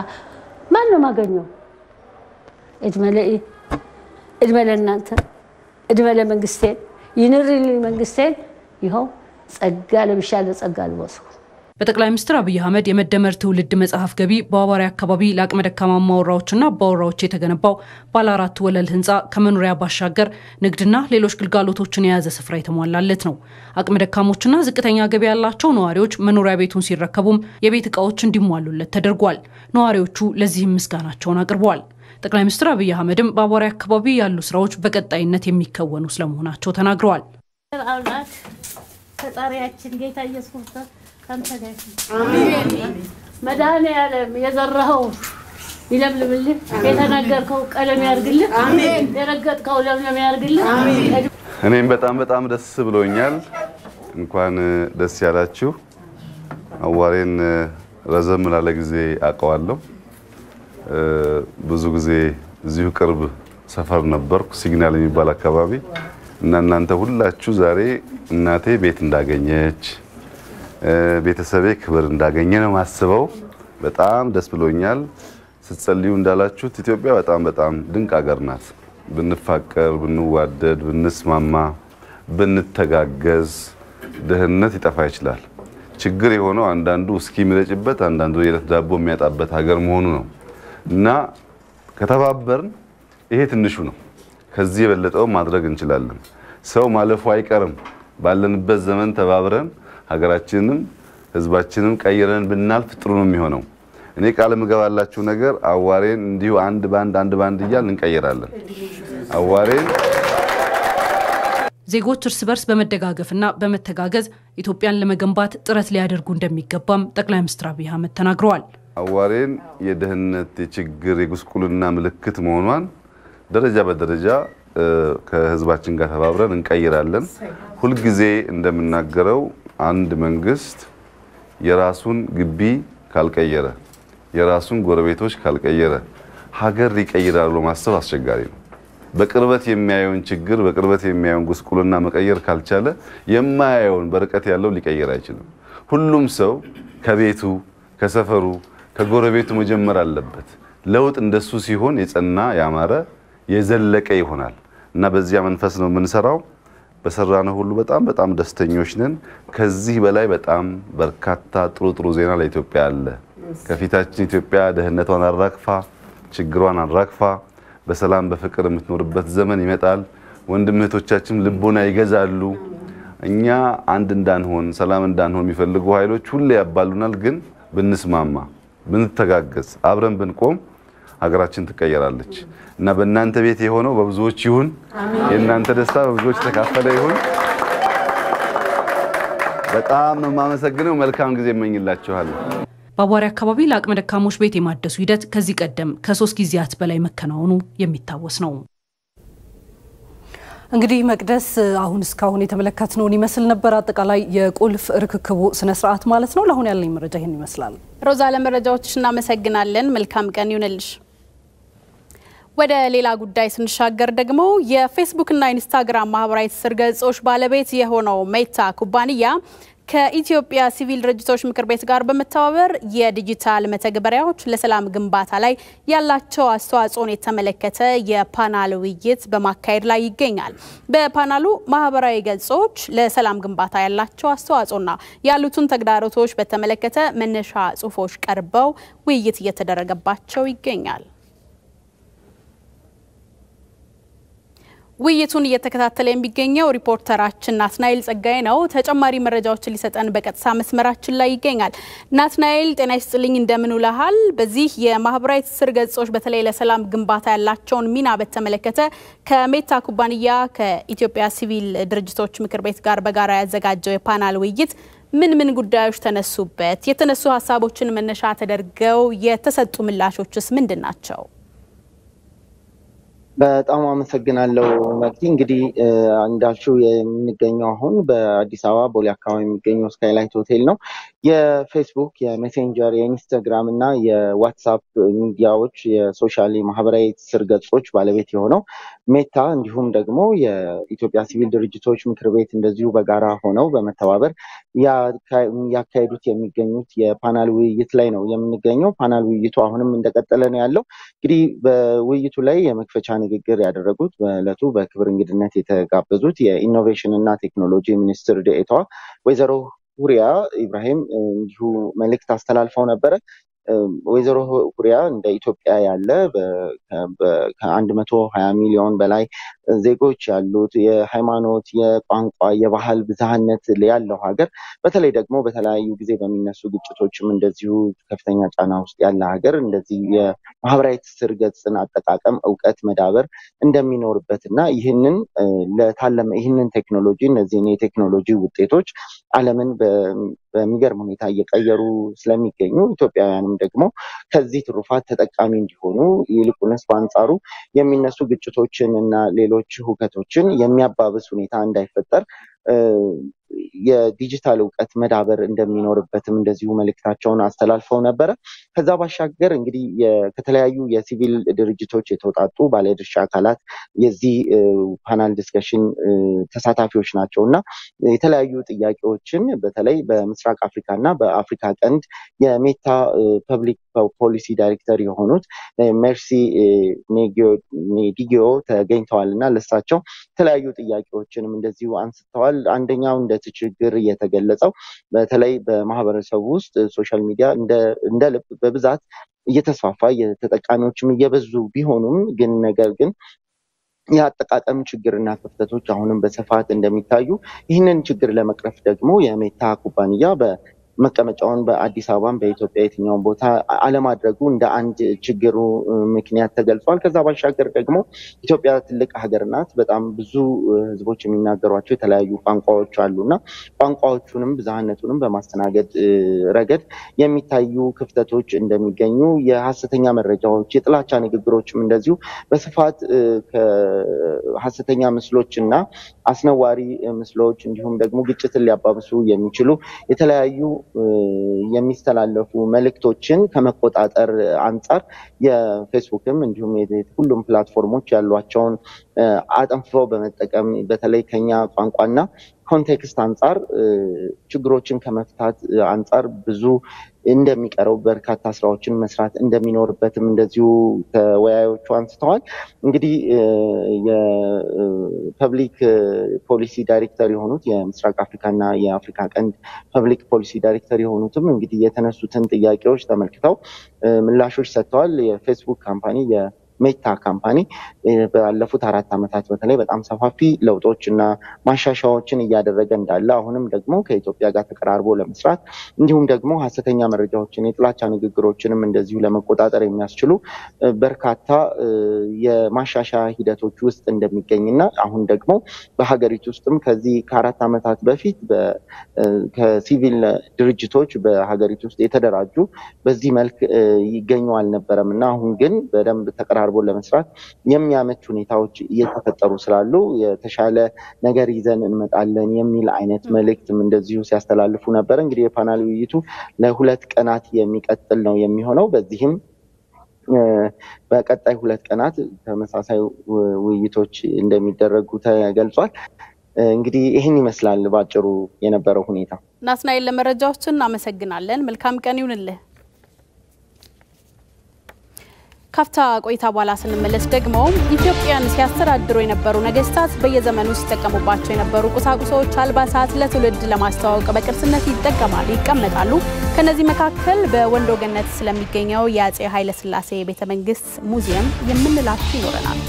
ማን ነው ማገኘው? እድሜ ለእናንተ እድሜ ለመንግስቴ ይኑርልኝ መንግስቴ። ይኸው ጸጋ ለብሻለ ጸጋ ልበሱ። በጠቅላይ ሚኒስትር አብይ አህመድ የመደመር ትውልድ መጽሐፍ ገቢ በአቧሬ አካባቢ ለአቅመ ደካማ ማወራዎችና ባወራዎች የተገነባው ባለ 4 ወለል ህንጻ ከመኖሪያ ባሻገር ንግድና ሌሎች ግልጋሎቶችን የያዘ ስፍራ የተሟላለት ነው። አቅመ ደካሞችና ዝቅተኛ ገቢ ያላቸው ነዋሪዎች መኖሪያ ቤቱን ሲረከቡም የቤት እቃዎች እንዲሟሉለት ተደርጓል። ነዋሪዎቹ ለዚህም ምስጋናቸውን አቅርበዋል። ጠቅላይ ሚኒስትር አብይ አህመድም በአቧሬ አካባቢ ያሉ ስራዎች በቀጣይነት የሚከወኑ ስለመሆናቸው ተናግረዋል። ፈጣሪያችን ጌታ ኢየሱስ ክርስቶስ ካንተ ጋር አሜን። መድኃኒዓለም የዘራኸው ይለምልምልህ፣ የተናገርከው ቀለም ያርግልህ፣ አሜን። የረገጥከው ለምለም ያርግልህ፣ አሜን። እኔም በጣም ደስ ብሎኛል። እንኳን ደስ ያላችሁ። አዋሬን ረዘም ላለ ጊዜ አቀዋለሁ። ብዙ ጊዜ እዚሁ ቅርብ ሰፈር ነበርኩ ሲግናል የሚባል አካባቢ እና እናንተ ሁላችሁ ዛሬ እናቴ ቤት እንዳገኘች ቤተሰቤ ክብር እንዳገኘ ነው ማስበው። በጣም ደስ ብሎኛል። ስትጸልዩ እንዳላችሁት ኢትዮጵያ በጣም ድንቅ ሀገር ናት። ብንፋቀር፣ ብንዋደድ፣ ብንስማማ፣ ብንተጋገዝ ድህነት ይጠፋ ይችላል። ችግር የሆነው አንዳንዱ እስኪ የሚረጭበት አንዳንዱ የዕለት ዳቦ የሚያጣበት ሀገር መሆኑ ነው እና ከተባበርን ይሄ ትንሹ ነው። ከዚህ የበለጠው ማድረግ እንችላለን። ሰው ማለፉ አይቀርም። ባለንበት ዘመን ተባብረን ሀገራችንንም ህዝባችንንም ቀይረን ብናልፍ ጥሩ ነው የሚሆነው። እኔ ቃል ምገባላችሁ ነገር አዋሬን እንዲሁ አንድ ባንድ እያልን እንቀይራለን። አዋሬን ዜጎች እርስ በርስ በመደጋገፍና በመተጋገዝ ኢትዮጵያን ለመገንባት ጥረት ሊያደርጉ እንደሚገባም ጠቅላይ ሚኒስትር አብይ አህመድ ተናግረዋል። አዋሬን የድህነት የችግር የጉስቁልና ምልክት መሆኗን ደረጃ በደረጃ ከህዝባችን ጋር ተባብረን እንቀይራለን። ሁሉ ጊዜ እንደምናገረው አንድ መንግስት የራሱን ግቢ ካልቀየረ የራሱን ጎረቤቶች ካልቀየረ ሀገር ሊቀይራል ብሎ ማሰብ አስቸጋሪ ነው። በቅርበት የሚያየውን ችግር በቅርበት የሚያየውን ጉስቁልና መቀየር ካልቻለ የማያየውን በርቀት ያለው ሊቀይር አይችልም። ሁሉም ሰው ከቤቱ ከሰፈሩ ከጎረቤቱ መጀመር አለበት። ለውጥ እንደሱ ሲሆን የጸና ያማረ የዘለቀ ይሆናል እና በዚያ መንፈስ ነው የምንሰራው። በሰራነው ሁሉ በጣም ደስተኞች ነን። ከዚህ በላይ በጣም በርካታ ጥሩ ዜና ለኢትዮጵያ አለ። ከፊታችን ኢትዮጵያ ደህንነቷን አራግፋ ችግሯን አራግፋ በሰላም በፍቅር የምትኖርበት ዘመን ይመጣል። ወንድም እህቶቻችን ልቦና ይገዛሉ። እኛ አንድ እንዳንሆን ሰላም እንዳንሆን የሚፈልጉ ኃይሎች ሁሌ ያባሉናል። ግን ብንስማማ ብንተጋገዝ አብረን ብንቆም ሀገራችን ትቀየራለች እና በእናንተ ቤት የሆነው በብዙዎች ይሁን። የእናንተ ደስታ በብዙዎች ተካፈለ ይሁን። በጣም ማመሰግነው። መልካም ጊዜ እመኝላችኋለሁ። በአዋሬ አካባቢ ለአቅመ ደካሞች ቤት የማደሱ ሂደት ከዚህ ቀደም ከ3 ጊዜያት በላይ መከናወኑ የሚታወስ ነው። እንግዲህ መቅደስ አሁን እስካሁን የተመለከትነውን ይመስል ነበር አጠቃላይ የቁልፍ ርክክቡ ስነ ስርዓት ማለት ነው። ለአሁን ያለኝ መረጃ ይሄን ይመስላል። ሮዛ ለመረጃዎችሽ እናመሰግናለን። መልካም ቀን ይሁንልሽ። ወደ ሌላ ጉዳይ ስንሻገር ደግሞ የፌስቡክ እና ኢንስታግራም ማህበራዊ ትስስር ገጾች ባለቤት የሆነው ሜታ ኩባንያ ከኢትዮጵያ ሲቪል ድርጅቶች ምክር ቤት ጋር በመተባበር የዲጂታል መተግበሪያዎች ለሰላም ግንባታ ላይ ያላቸው አስተዋጽኦን የተመለከተ የፓናል ውይይት በማካሄድ ላይ ይገኛል። በፓናሉ ማህበራዊ ገጾች ለሰላም ግንባታ ያላቸው አስተዋጽኦና ያሉትን ተግዳሮቶች በተመለከተ መነሻ ጽሁፎች ቀርበው ውይይት እየተደረገባቸው ይገኛል። ውይይቱን እየተከታተለ የሚገኘው ሪፖርተራችን ናትናኤል ጸጋይ ነው። ተጨማሪ መረጃዎችን ሊሰጠን በቀጥታ መስመራችን ላይ ይገኛል። ናትናኤል ጤና ይስጥልኝ፣ እንደምን ውለሃል? በዚህ የማህበራዊ ትስስር ገጾች በተለይ ለሰላም ግንባታ ያላቸውን ሚና በተመለከተ ከሜታ ኩባንያ ከኢትዮጵያ ሲቪል ድርጅቶች ምክር ቤት ጋር በጋራ ያዘጋጀው የፓናል ውይይት ምን ጉዳዮች ተነሱበት? የተነሱ ሀሳቦችን መነሻ ተደርገው የተሰጡ ምላሾችስ ምንድናቸው? በጣም አመሰግናለሁ መክቲ። እንግዲህ እንዳልሽው የምንገኘው አሁን በአዲስ አበባ ቦሌ አካባቢ የሚገኘው ስካይላይት ሆቴል ነው። የፌስቡክ፣ የሜሴንጀር፣ የኢንስታግራም እና የዋትስአፕ ሚዲያዎች የሶሻል ማህበራዊ ትስስር ገጾች ባለቤት የሆነው ሜታ እንዲሁም ደግሞ የኢትዮጵያ ሲቪል ድርጅቶች ምክር ቤት እንደዚሁ በጋራ ሆነው በመተባበር ያካሄዱት የሚገኙት የፓናል ውይይት ላይ ነው የምንገኘው። ፓናል ውይይቱ አሁንም እንደቀጠለ ነው ያለው። እንግዲህ በውይይቱ ላይ የመክፈቻ ንግግር ያደረጉት በዕለቱ በክብር እንግድነት የተጋበዙት የኢኖቬሽን እና ቴክኖሎጂ ሚኒስትር ዴኤታዋ ወይዘሮ ሁሪያ ኢብራሂም እንዲሁ መልእክት አስተላልፈው ነበረ። ወይዘሮ ሁሪያ እንደ ኢትዮጵያ ያለ ከ120 ሚሊዮን በላይ ዜጎች ያሉት የሃይማኖት፣ የቋንቋ፣ የባህል ብዝሃነት ያለው ሀገር በተለይ ደግሞ በተለያዩ ጊዜ በሚነሱ ግጭቶችም እንደዚሁ ከፍተኛ ጫና ውስጥ ያለ ሀገር እንደዚህ የማህበራዊ ትስስር ገጽን አጠቃቀም እውቀት መዳበር እንደሚኖርበትና ይህንን ቴክኖሎጂ እነዚህን የቴክኖሎጂ ውጤቶች ዓለምን በሚገርም ሁኔታ እየቀየሩ ስለሚገኙ ኢትዮጵያውያንም ደግሞ ከዚህ ትሩፋት ተጠቃሚ እንዲሆኑ ይልቁንስ በአንጻሩ የሚነሱ ግጭቶችን እና ሌሎች ሁከቶችን የሚያባብስ ሁኔታ እንዳይፈጠር የዲጂታል እውቀት መዳበር እንደሚኖርበትም እንደዚሁ መልእክታቸውን አስተላልፈው ነበረ። ከዛ ባሻገር እንግዲህ ከተለያዩ የሲቪል ድርጅቶች የተውጣጡ ባለድርሻ አካላት የዚህ ፓናል ዲስከሽን ተሳታፊዎች ናቸው እና የተለያዩ ጥያቄዎችን በተለይ በምስራቅ አፍሪካ እና በአፍሪካ ቀንድ የሜታ ፐብሊክ ፖሊሲ ዳይሬክተር የሆኑት ሜርሲ ኔዲጊዮ ተገኝተዋል እና ለሳቸው የተለያዩ ጥያቄዎችንም እንደዚሁ አንስተዋል። አንደኛው እንደ ችግር የተገለጸው በተለይ በማህበረሰቡ ውስጥ ሶሻል ሚዲያ እንደ ልብ በብዛት እየተስፋፋ የተጠቃሚዎችም እየበዙ ቢሆኑም ግን ነገር ግን የአጠቃቀም ችግርና ክፍተቶች አሁንም በስፋት እንደሚታዩ ይህንን ችግር ለመቅረፍ ደግሞ የሜታ ኩባንያ መቀመጫውን በአዲስ አበባም በኢትዮጵያ የትኛውን ቦታ አለማድረጉ እንደ አንድ ችግሩ ምክንያት ተገልጿል። ከዛ ባሻገር ደግሞ ኢትዮጵያ ትልቅ ሀገር ናት። በጣም ብዙ ህዝቦች የሚናገሯቸው የተለያዩ ቋንቋዎች አሉና ቋንቋዎቹንም ብዝሃነቱንም በማስተናገድ ረገድ የሚታዩ ክፍተቶች እንደሚገኙ፣ የሀሰተኛ መረጃዎች፣ የጥላቻ ንግግሮችም እንደዚሁ በስፋት ከሀሰተኛ ምስሎችና አስነዋሪ ምስሎች እንዲሁም ደግሞ ግጭትን ሊያባብሱ የሚችሉ የተለያዩ የሚስተላለፉ መልእክቶችን ከመቆጣጠር አንጻር የፌስቡክም እንዲሁም ሁሉም ፕላትፎርሞች ያሏቸውን አጠንፍሮ በመጠቀም በተለይ ከኛ ቋንቋና ኮንቴክስት አንጻር ችግሮችን ከመፍታት አንጻር ብዙ እንደሚቀረው በርካታ ስራዎችን መስራት እንደሚኖርበትም እንደዚሁ ተወያዮቹ አንስተዋል። እንግዲህ የፐብሊክ ፖሊሲ ዳይሬክተር የሆኑት የምስራቅ አፍሪካና የአፍሪካ ቀንድ ፐብሊክ ፖሊሲ ዳይሬክተር የሆኑትም እንግዲህ የተነሱትን ጥያቄዎች ተመልክተው ምላሾች ሰጥተዋል። የፌስቡክ ካምፓኒ ሜታ ካምፓኒ ባለፉት 4 ዓመታት በተለይ በጣም ሰፋፊ ለውጦች እና ማሻሻያዎችን እያደረገ እንዳለ አሁንም ደግሞ ከኢትዮጵያ ጋር ተቀራርቦ ለመስራት እንዲሁም ደግሞ ሀሰተኛ መረጃዎችን የጥላቻ ንግግሮችንም እንደዚሁ ለመቆጣጠር የሚያስችሉ በርካታ የማሻሻያ ሂደቶች ውስጥ እንደሚገኝና አሁን ደግሞ በሀገሪቱ ውስጥም ከዚህ ከ4 ዓመታት በፊት ከሲቪል ድርጅቶች በሀገሪቱ ውስጥ የተደራጁ በዚህ መልክ ይገኙ አልነበረም እና አሁን ግን በደንብ ተቀራርቦ ለመስራት የሚያመች ሁኔታዎች እየተፈጠሩ ስላሉ የተሻለ ነገር ይዘን እንመጣለን የሚል አይነት መልእክትም እንደዚሁ ሲያስተላልፉ ነበር። እንግዲህ የፓናል ውይይቱ ለ2 ቀናት የሚቀጥል ነው የሚሆነው። በዚህም በቀጣይ 2 ቀናት ተመሳሳይ ውይይቶች እንደሚደረጉ ተገልጿል። እንግዲህ ይህን ይመስላል ባጭሩ የነበረው ሁኔታ። ናትናኤል ለመረጃዎችን እናመሰግናለን። መልካም ቀን ይሁንልህ። ካፍታ ቆይታ በኋላ ስንመለስ ደግሞ ኢትዮጵያን ሲያስተዳድሩ የነበሩ ነገስታት በየዘመኑ ሲጠቀሙባቸው የነበሩ ቁሳቁሶች፣ አልባሳት ለትውልድ ለማስተዋወቅ በቅርስነት ይቀመጣሉ። ከነዚህ መካከል በወንዶ ገነት ስለሚገኘው የአጼ ኃይለ ሥላሴ ቤተመንግስት ሙዚየም የምንላችሁ ይኖረናል።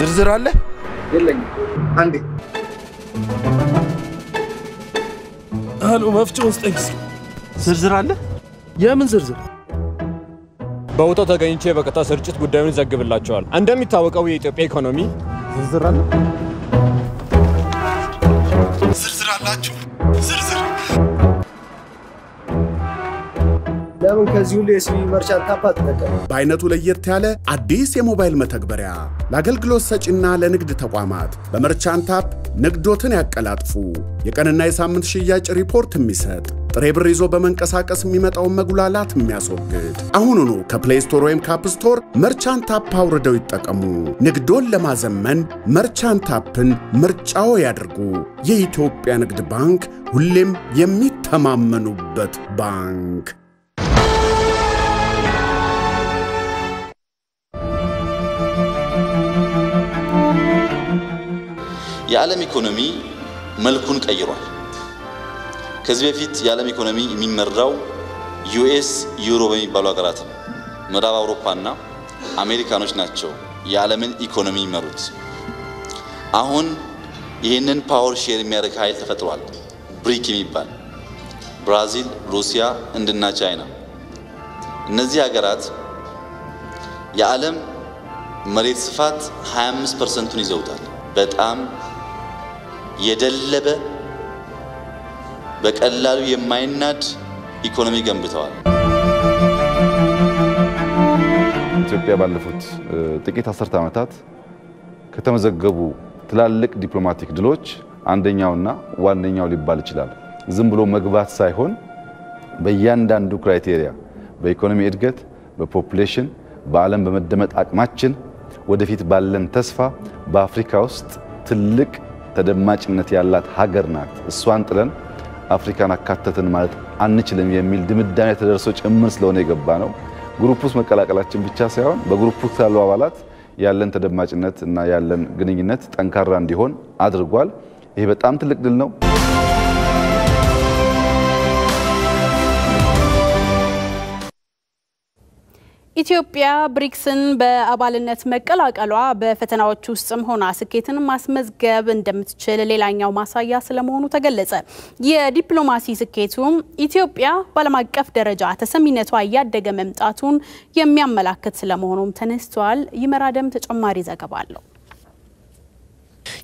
ዝርዝር አለ የለኝ አንዴ አሉ መፍጫ ውስጥ ዝርዝር አለ። የምን ዝርዝር? በቦታው ተገኝቼ በቀጥታ ስርጭት ጉዳዩን ዘግብላቸዋል። እንደሚታወቀው የኢትዮጵያ ኢኮኖሚ ዝርዝር አለ። ዝርዝር አላችሁ? ዝርዝር ለምን ከዚህ ሁሉ የሲቪ መርቻንት አፕ ተጠቀሙ? በአይነቱ ለየት ያለ አዲስ የሞባይል መተግበሪያ ለአገልግሎት ሰጪና ለንግድ ተቋማት በመርቻንት አፕ ንግዶትን ያቀላጥፉ። የቀንና የሳምንት ሽያጭ ሪፖርት የሚሰጥ ጥሬ ብር ይዞ በመንቀሳቀስ የሚመጣውን መጉላላት የሚያስወግድ። አሁኑኑ ከፕሌይ ስቶር ወይም ከአፕ ስቶር መርቻንት አፕ አውርደው ይጠቀሙ። ንግዶን ለማዘመን መርቻንት አፕን ምርጫው ያድርጉ። የኢትዮጵያ ንግድ ባንክ፣ ሁሌም የሚተማመኑበት ባንክ። የዓለም ኢኮኖሚ መልኩን ቀይሯል። ከዚህ በፊት የዓለም ኢኮኖሚ የሚመራው ዩኤስ፣ ዩሮ በሚባሉ ሀገራት ነው። ምዕራብ አውሮፓና አሜሪካኖች ናቸው የዓለምን ኢኮኖሚ የሚመሩት። አሁን ይህንን ፓወር ሼር የሚያደርግ ኃይል ተፈጥሯል። ብሪክ የሚባል ብራዚል፣ ሩሲያ፣ ህንድና ቻይና። እነዚህ ሀገራት የዓለም መሬት ስፋት 25%ን ይዘውታል። በጣም የደለበ በቀላሉ የማይናድ ኢኮኖሚ ገንብተዋል። ኢትዮጵያ ባለፉት ጥቂት አስርተ ዓመታት ከተመዘገቡ ትላልቅ ዲፕሎማቲክ ድሎች አንደኛውና ዋነኛው ሊባል ይችላል። ዝም ብሎ መግባት ሳይሆን በእያንዳንዱ ክራይቴሪያ በኢኮኖሚ እድገት፣ በፖፑሌሽን፣ በዓለም በመደመጥ አቅማችን ወደፊት ባለን ተስፋ በአፍሪካ ውስጥ ትልቅ ተደማጭነት ያላት ሀገር ናት። እሷን ጥለን አፍሪካን አካተትን ማለት አንችልም የሚል ድምዳሜ ተደርሶ ጭምር ስለሆነ የገባ ነው። ግሩፕ ውስጥ መቀላቀላችን ብቻ ሳይሆን በግሩፕ ውስጥ ያሉ አባላት ያለን ተደማጭነት እና ያለን ግንኙነት ጠንካራ እንዲሆን አድርጓል። ይሄ በጣም ትልቅ ድል ነው። ኢትዮጵያ ብሪክስን በአባልነት መቀላቀሏ በፈተናዎች ውስጥም ሆና ስኬትን ማስመዝገብ እንደምትችል ሌላኛው ማሳያ ስለመሆኑ ተገለጸ። የዲፕሎማሲ ስኬቱም ኢትዮጵያ በዓለም አቀፍ ደረጃ ተሰሚነቷ እያደገ መምጣቱን የሚያመላክት ስለመሆኑም ተነስቷል። ይመራደም ተጨማሪ ዘገባ አለው።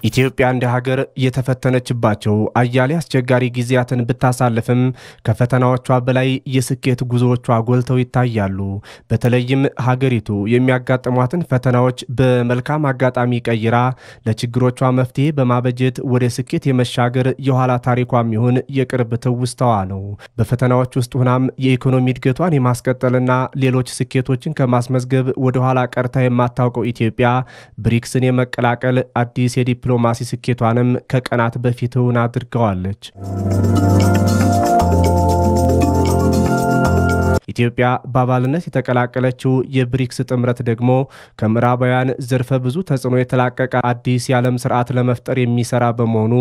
ኢትዮጵያ እንደ ሀገር የተፈተነችባቸው አያሌ አስቸጋሪ ጊዜያትን ብታሳልፍም ከፈተናዎቿ በላይ የስኬት ጉዞዎቿ ጎልተው ይታያሉ። በተለይም ሀገሪቱ የሚያጋጥሟትን ፈተናዎች በመልካም አጋጣሚ ቀይራ ለችግሮቿ መፍትሄ በማበጀት ወደ ስኬት የመሻገር የኋላ ታሪኳም ይሁን የቅርብ ትውስታዋ ነው። በፈተናዎች ውስጥ ሆናም የኢኮኖሚ እድገቷን የማስቀጠልና ሌሎች ስኬቶችን ከማስመዝገብ ወደ ኋላ ቀርታ የማታውቀው ኢትዮጵያ ብሪክስን የመቀላቀል አዲስ ዲፕሎማሲ ስኬቷንም ከቀናት በፊት እውን አድርገዋለች። ኢትዮጵያ በአባልነት የተቀላቀለችው የብሪክስ ጥምረት ደግሞ ከምዕራባውያን ዘርፈ ብዙ ተጽዕኖ የተላቀቀ አዲስ የዓለም ስርዓት ለመፍጠር የሚሰራ በመሆኑ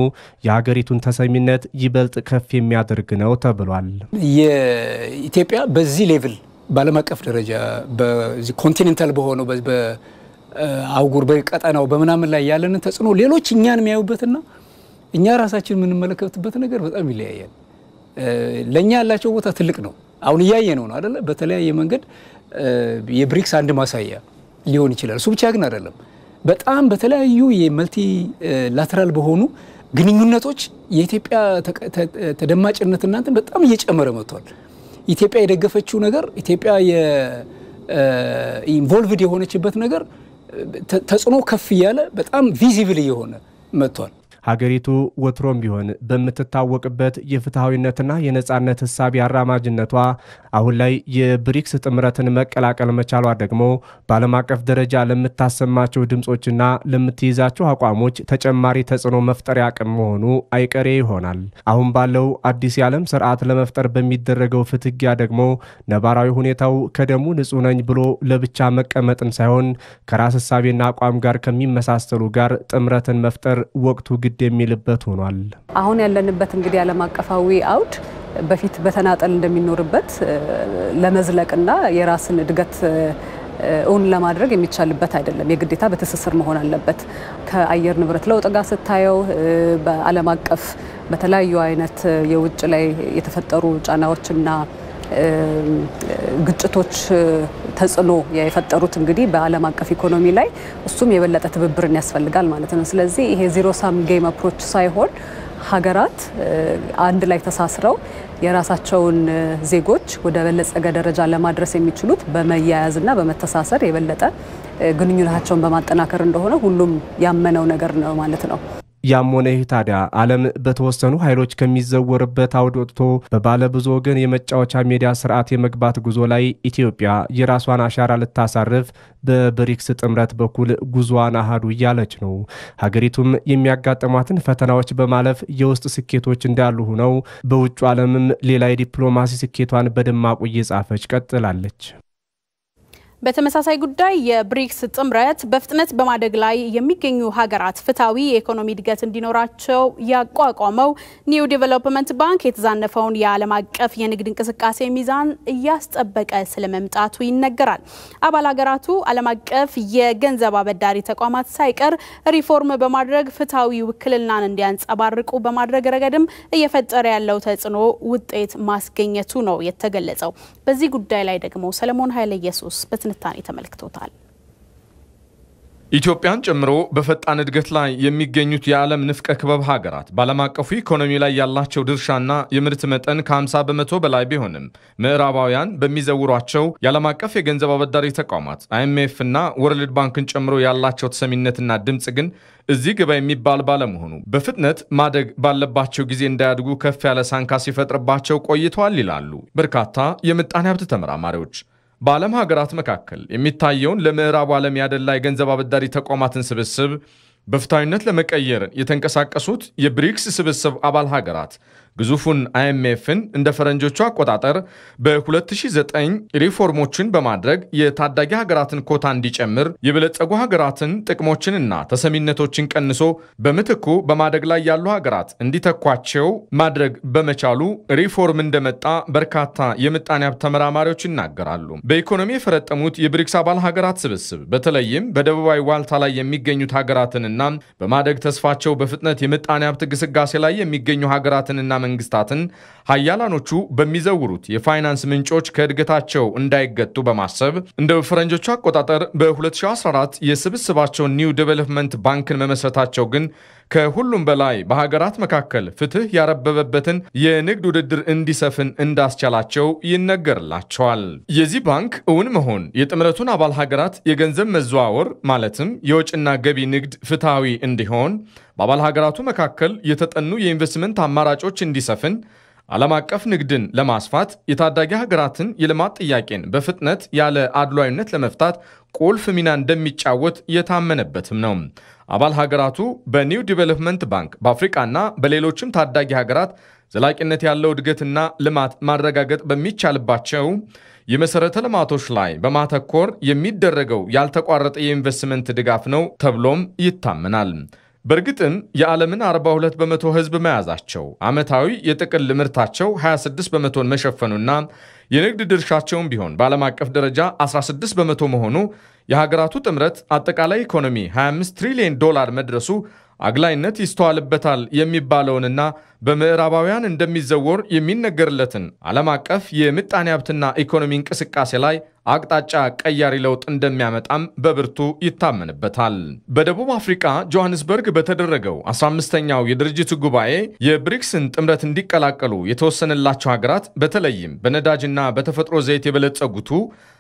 የሀገሪቱን ተሰሚነት ይበልጥ ከፍ የሚያደርግ ነው ተብሏል። የኢትዮጵያ በዚህ ሌቭል በዓለም አቀፍ ደረጃ በዚህ ኮንቲኔንታል በሆነው አውጉር በቀጠናው በመናምን ላይ ያለን ተጽዕኖ ሌሎች እኛን የሚያዩበትና እኛ ራሳችን የምንመለከትበት ነገር በጣም ይለያያል። ለኛ ያላቸው ቦታ ትልቅ ነው። አሁን እያየ ነው አይደለ? በተለያየ መንገድ የብሪክስ አንድ ማሳያ ሊሆን ይችላል። እሱ ብቻ ግን አይደለም። በጣም በተለያዩ የመልቲ ላተራል በሆኑ ግንኙነቶች የኢትዮጵያ ተደማጭነት እናንተ በጣም እየጨመረ መጥቷል። ኢትዮጵያ የደገፈችው ነገር ኢትዮጵያ ኢንቮልቭድ የሆነችበት ነገር ተጽዕኖ ከፍ ያለ በጣም ቪዚብል የሆነ መጥቷል። ሀገሪቱ ወትሮም ቢሆን በምትታወቅበት የፍትሃዊነትና የነጻነት ሐሳብ አራማጅነቷ አሁን ላይ የብሪክስ ጥምረትን መቀላቀል መቻሏ ደግሞ በዓለም አቀፍ ደረጃ ለምታሰማቸው ድምጾችና ለምትይዛቸው አቋሞች ተጨማሪ ተጽዕኖ መፍጠሪያ አቅም መሆኑ አይቀሬ ይሆናል። አሁን ባለው አዲስ የዓለም ስርዓት ለመፍጠር በሚደረገው ፍትጊያ ደግሞ ነባራዊ ሁኔታው ከደሙ ንጹህ ነኝ ብሎ ለብቻ መቀመጥን ሳይሆን ከራስ ሐሳብና አቋም ጋር ከሚመሳሰሉ ጋር ጥምረትን መፍጠር ወቅቱ የሚልበት ሆኗል። አሁን ያለንበት እንግዲህ ዓለም አቀፋዊ አውድ በፊት በተናጠል እንደሚኖርበት ለመዝለቅና የራስን እድገት እውን ለማድረግ የሚቻልበት አይደለም። የግዴታ በትስስር መሆን አለበት። ከአየር ንብረት ለውጥ ጋር ስታየው በዓለም አቀፍ በተለያዩ አይነት የውጭ ላይ የተፈጠሩ ጫናዎችና ግጭቶች ተጽዕኖ የፈጠሩት እንግዲህ በዓለም አቀፍ ኢኮኖሚ ላይ እሱም የበለጠ ትብብርን ያስፈልጋል ማለት ነው። ስለዚህ ይሄ ዜሮ ሳም ጌም አፕሮች ሳይሆን ሀገራት አንድ ላይ ተሳስረው የራሳቸውን ዜጎች ወደ በለጸገ ደረጃ ለማድረስ የሚችሉት በመያያዝና በመተሳሰር የበለጠ ግንኙነታቸውን በማጠናከር እንደሆነ ሁሉም ያመነው ነገር ነው ማለት ነው። ያም ሆነ ይህ ታዲያ ዓለም በተወሰኑ ኃይሎች ከሚዘወርበት አውድ ወጥቶ በባለ ብዙ ወገን የመጫወቻ ሜዳ ስርዓት የመግባት ጉዞ ላይ ኢትዮጵያ የራሷን አሻራ ልታሳርፍ በብሪክስ ጥምረት በኩል ጉዞዋን አሃዱ እያለች ነው። ሀገሪቱም የሚያጋጥሟትን ፈተናዎች በማለፍ የውስጥ ስኬቶች እንዳሉ ሆነው በውጭ ዓለምም ሌላ የዲፕሎማሲ ስኬቷን በደማቁ እየጻፈች ቀጥላለች። በተመሳሳይ ጉዳይ የብሪክስ ጥምረት በፍጥነት በማደግ ላይ የሚገኙ ሀገራት ፍትሃዊ የኢኮኖሚ እድገት እንዲኖራቸው ያቋቋመው ኒው ዴቨሎፕመንት ባንክ የተዛነፈውን የዓለም አቀፍ የንግድ እንቅስቃሴ ሚዛን እያስጠበቀ ስለመምጣቱ ይነገራል። አባል ሀገራቱ ዓለም አቀፍ የገንዘብ አበዳሪ ተቋማት ሳይቀር ሪፎርም በማድረግ ፍትሃዊ ውክልናን እንዲያንጸባርቁ በማድረግ ረገድም እየፈጠረ ያለው ተጽዕኖ ውጤት ማስገኘቱ ነው የተገለጸው። በዚህ ጉዳይ ላይ ደግሞ ሰለሞን ኃይለ ኢየሱስ በትንታኔ ተመልክቶታል። ኢትዮጵያን ጨምሮ በፈጣን እድገት ላይ የሚገኙት የዓለም ንፍቀ ክበብ ሀገራት ባለም አቀፉ ኢኮኖሚ ላይ ያላቸው ድርሻና የምርት መጠን ከ50 በመቶ በላይ ቢሆንም ምዕራባውያን በሚዘውሯቸው የዓለም አቀፍ የገንዘብ አበዳሪ ተቋማት IMF እና ወርልድ ባንክን ጨምሮ ያላቸው ተሰሚነትና ድምጽ ግን እዚህ ግባ የሚባል ባለመሆኑ በፍጥነት ማደግ ባለባቸው ጊዜ እንዳያድጉ ከፍ ያለ ሳንካ ሲፈጥርባቸው ቆይተዋል ይላሉ በርካታ የምጣኔ ሀብት ተመራማሪዎች። በዓለም ሀገራት መካከል የሚታየውን ለምዕራቡ ዓለም ያደላ የገንዘብ አበዳሪ ተቋማትን ስብስብ በፍትሃዊነት ለመቀየር የተንቀሳቀሱት የብሪክስ ስብስብ አባል ሀገራት ግዙፉን IMFን እንደ ፈረንጆቹ አቆጣጠር በ2009 ሪፎርሞችን በማድረግ የታዳጊ ሀገራትን ኮታ እንዲጨምር የበለጸጉ ሀገራትን ጥቅሞችንና ተሰሚነቶችን ቀንሶ በምትኩ በማደግ ላይ ያሉ ሀገራት እንዲተኳቸው ማድረግ በመቻሉ ሪፎርም እንደመጣ በርካታ የምጣኔ ሀብት ተመራማሪዎች ይናገራሉ። በኢኮኖሚ የፈረጠሙት የብሪክስ አባል ሀገራት ስብስብ በተለይም በደቡባዊ ዋልታ ላይ የሚገኙት ሀገራትንና በማደግ ተስፋቸው በፍጥነት የምጣኔ ሀብት ግስጋሴ ላይ የሚገኙ ሀገራትንና መንግስታትን ሀያላኖቹ በሚዘውሩት የፋይናንስ ምንጮች ከእድገታቸው እንዳይገጡ በማሰብ እንደ ፈረንጆቹ አቆጣጠር በ2014 የስብስባቸው ኒው ዴቨሎፕመንት ባንክን መመስረታቸው ግን ከሁሉም በላይ በሀገራት መካከል ፍትህ ያረበበበትን የንግድ ውድድር እንዲሰፍን እንዳስቻላቸው ይነገርላቸዋል። የዚህ ባንክ እውን መሆን የጥምረቱን አባል ሀገራት የገንዘብ መዘዋወር ማለትም የውጭና ገቢ ንግድ ፍትሃዊ እንዲሆን በአባል ሀገራቱ መካከል የተጠኑ የኢንቨስትመንት አማራጮች እንዲሰፍን ዓለም አቀፍ ንግድን ለማስፋት የታዳጊ ሀገራትን የልማት ጥያቄን በፍጥነት ያለ አድሏዊነት ለመፍታት ቁልፍ ሚና እንደሚጫወት የታመነበትም ነው። አባል ሀገራቱ በኒው ዴቨሎፕመንት ባንክ በአፍሪካና በሌሎችም ታዳጊ ሀገራት ዘላቂነት ያለው እድገትና ልማት ማረጋገጥ በሚቻልባቸው የመሰረተ ልማቶች ላይ በማተኮር የሚደረገው ያልተቋረጠ የኢንቨስትመንት ድጋፍ ነው ተብሎም ይታመናል። በእርግጥም የዓለምን 42 በመቶ ህዝብ መያዛቸው ዓመታዊ የጥቅል ምርታቸው 26 በመቶን መሸፈኑና የንግድ ድርሻቸውም ቢሆን በዓለም አቀፍ ደረጃ 16 በመቶ መሆኑ የሀገራቱ ጥምረት አጠቃላይ ኢኮኖሚ 25 ትሪሊዮን ዶላር መድረሱ አግላይነት ይስተዋልበታል የሚባለውንና በምዕራባውያን እንደሚዘወር የሚነገርለትን ዓለም አቀፍ የምጣኔ ሀብትና ኢኮኖሚ እንቅስቃሴ ላይ አቅጣጫ ቀያሪ ለውጥ እንደሚያመጣም በብርቱ ይታመንበታል። በደቡብ አፍሪካ ጆሃንስበርግ በተደረገው 15ኛው የድርጅቱ ጉባኤ የብሪክስን ጥምረት እንዲቀላቀሉ የተወሰነላቸው ሀገራት በተለይም በነዳጅና በተፈጥሮ ዘይት የበለጸጉቱ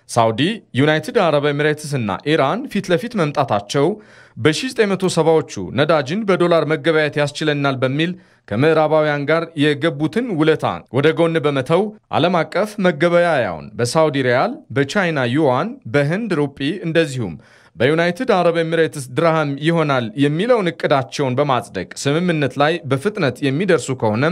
ሳውዲ፣ ዩናይትድ አረብ ኤሚሬትስ እና ኢራን ፊት ለፊት መምጣታቸው በ1970ዎቹ ነዳጅን በዶላር መገበያየት ያስችለናል በሚል ከምዕራባውያን ጋር የገቡትን ውለታ ወደ ጎን በመተው ዓለም አቀፍ መገበያያውን በሳውዲ ሪያል፣ በቻይና ዩዋን፣ በህንድ ሩጲ እንደዚሁም በዩናይትድ አረብ ኤሚሬትስ ድርሃም ይሆናል የሚለውን እቅዳቸውን በማጽደቅ ስምምነት ላይ በፍጥነት የሚደርሱ ከሆነ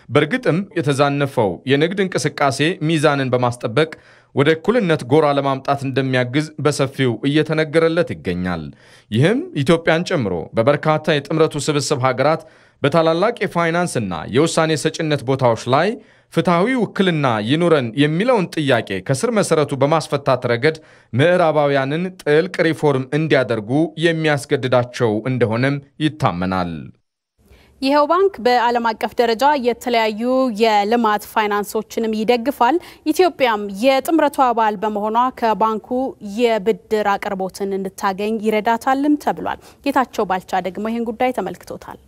በእርግጥም የተዛነፈው የንግድ እንቅስቃሴ ሚዛንን በማስጠበቅ ወደ እኩልነት ጎራ ለማምጣት እንደሚያግዝ በሰፊው እየተነገረለት ይገኛል። ይህም ኢትዮጵያን ጨምሮ በበርካታ የጥምረቱ ስብስብ ሀገራት በታላላቅ የፋይናንስና የውሳኔ ሰጭነት ቦታዎች ላይ ፍትሃዊ ውክልና ይኑረን የሚለውን ጥያቄ ከስር መሰረቱ በማስፈታት ረገድ ምዕራባውያንን ጥልቅ ሪፎርም እንዲያደርጉ የሚያስገድዳቸው እንደሆነም ይታመናል። ይሄው ባንክ በዓለም አቀፍ ደረጃ የተለያዩ የልማት ፋይናንሶችንም ይደግፋል። ኢትዮጵያም የጥምረቱ አባል በመሆኗ ከባንኩ የብድር አቅርቦትን እንድታገኝ ይረዳታልም ተብሏል። ጌታቸው ባልቻ ደግሞ ይህን ጉዳይ ተመልክቶታል።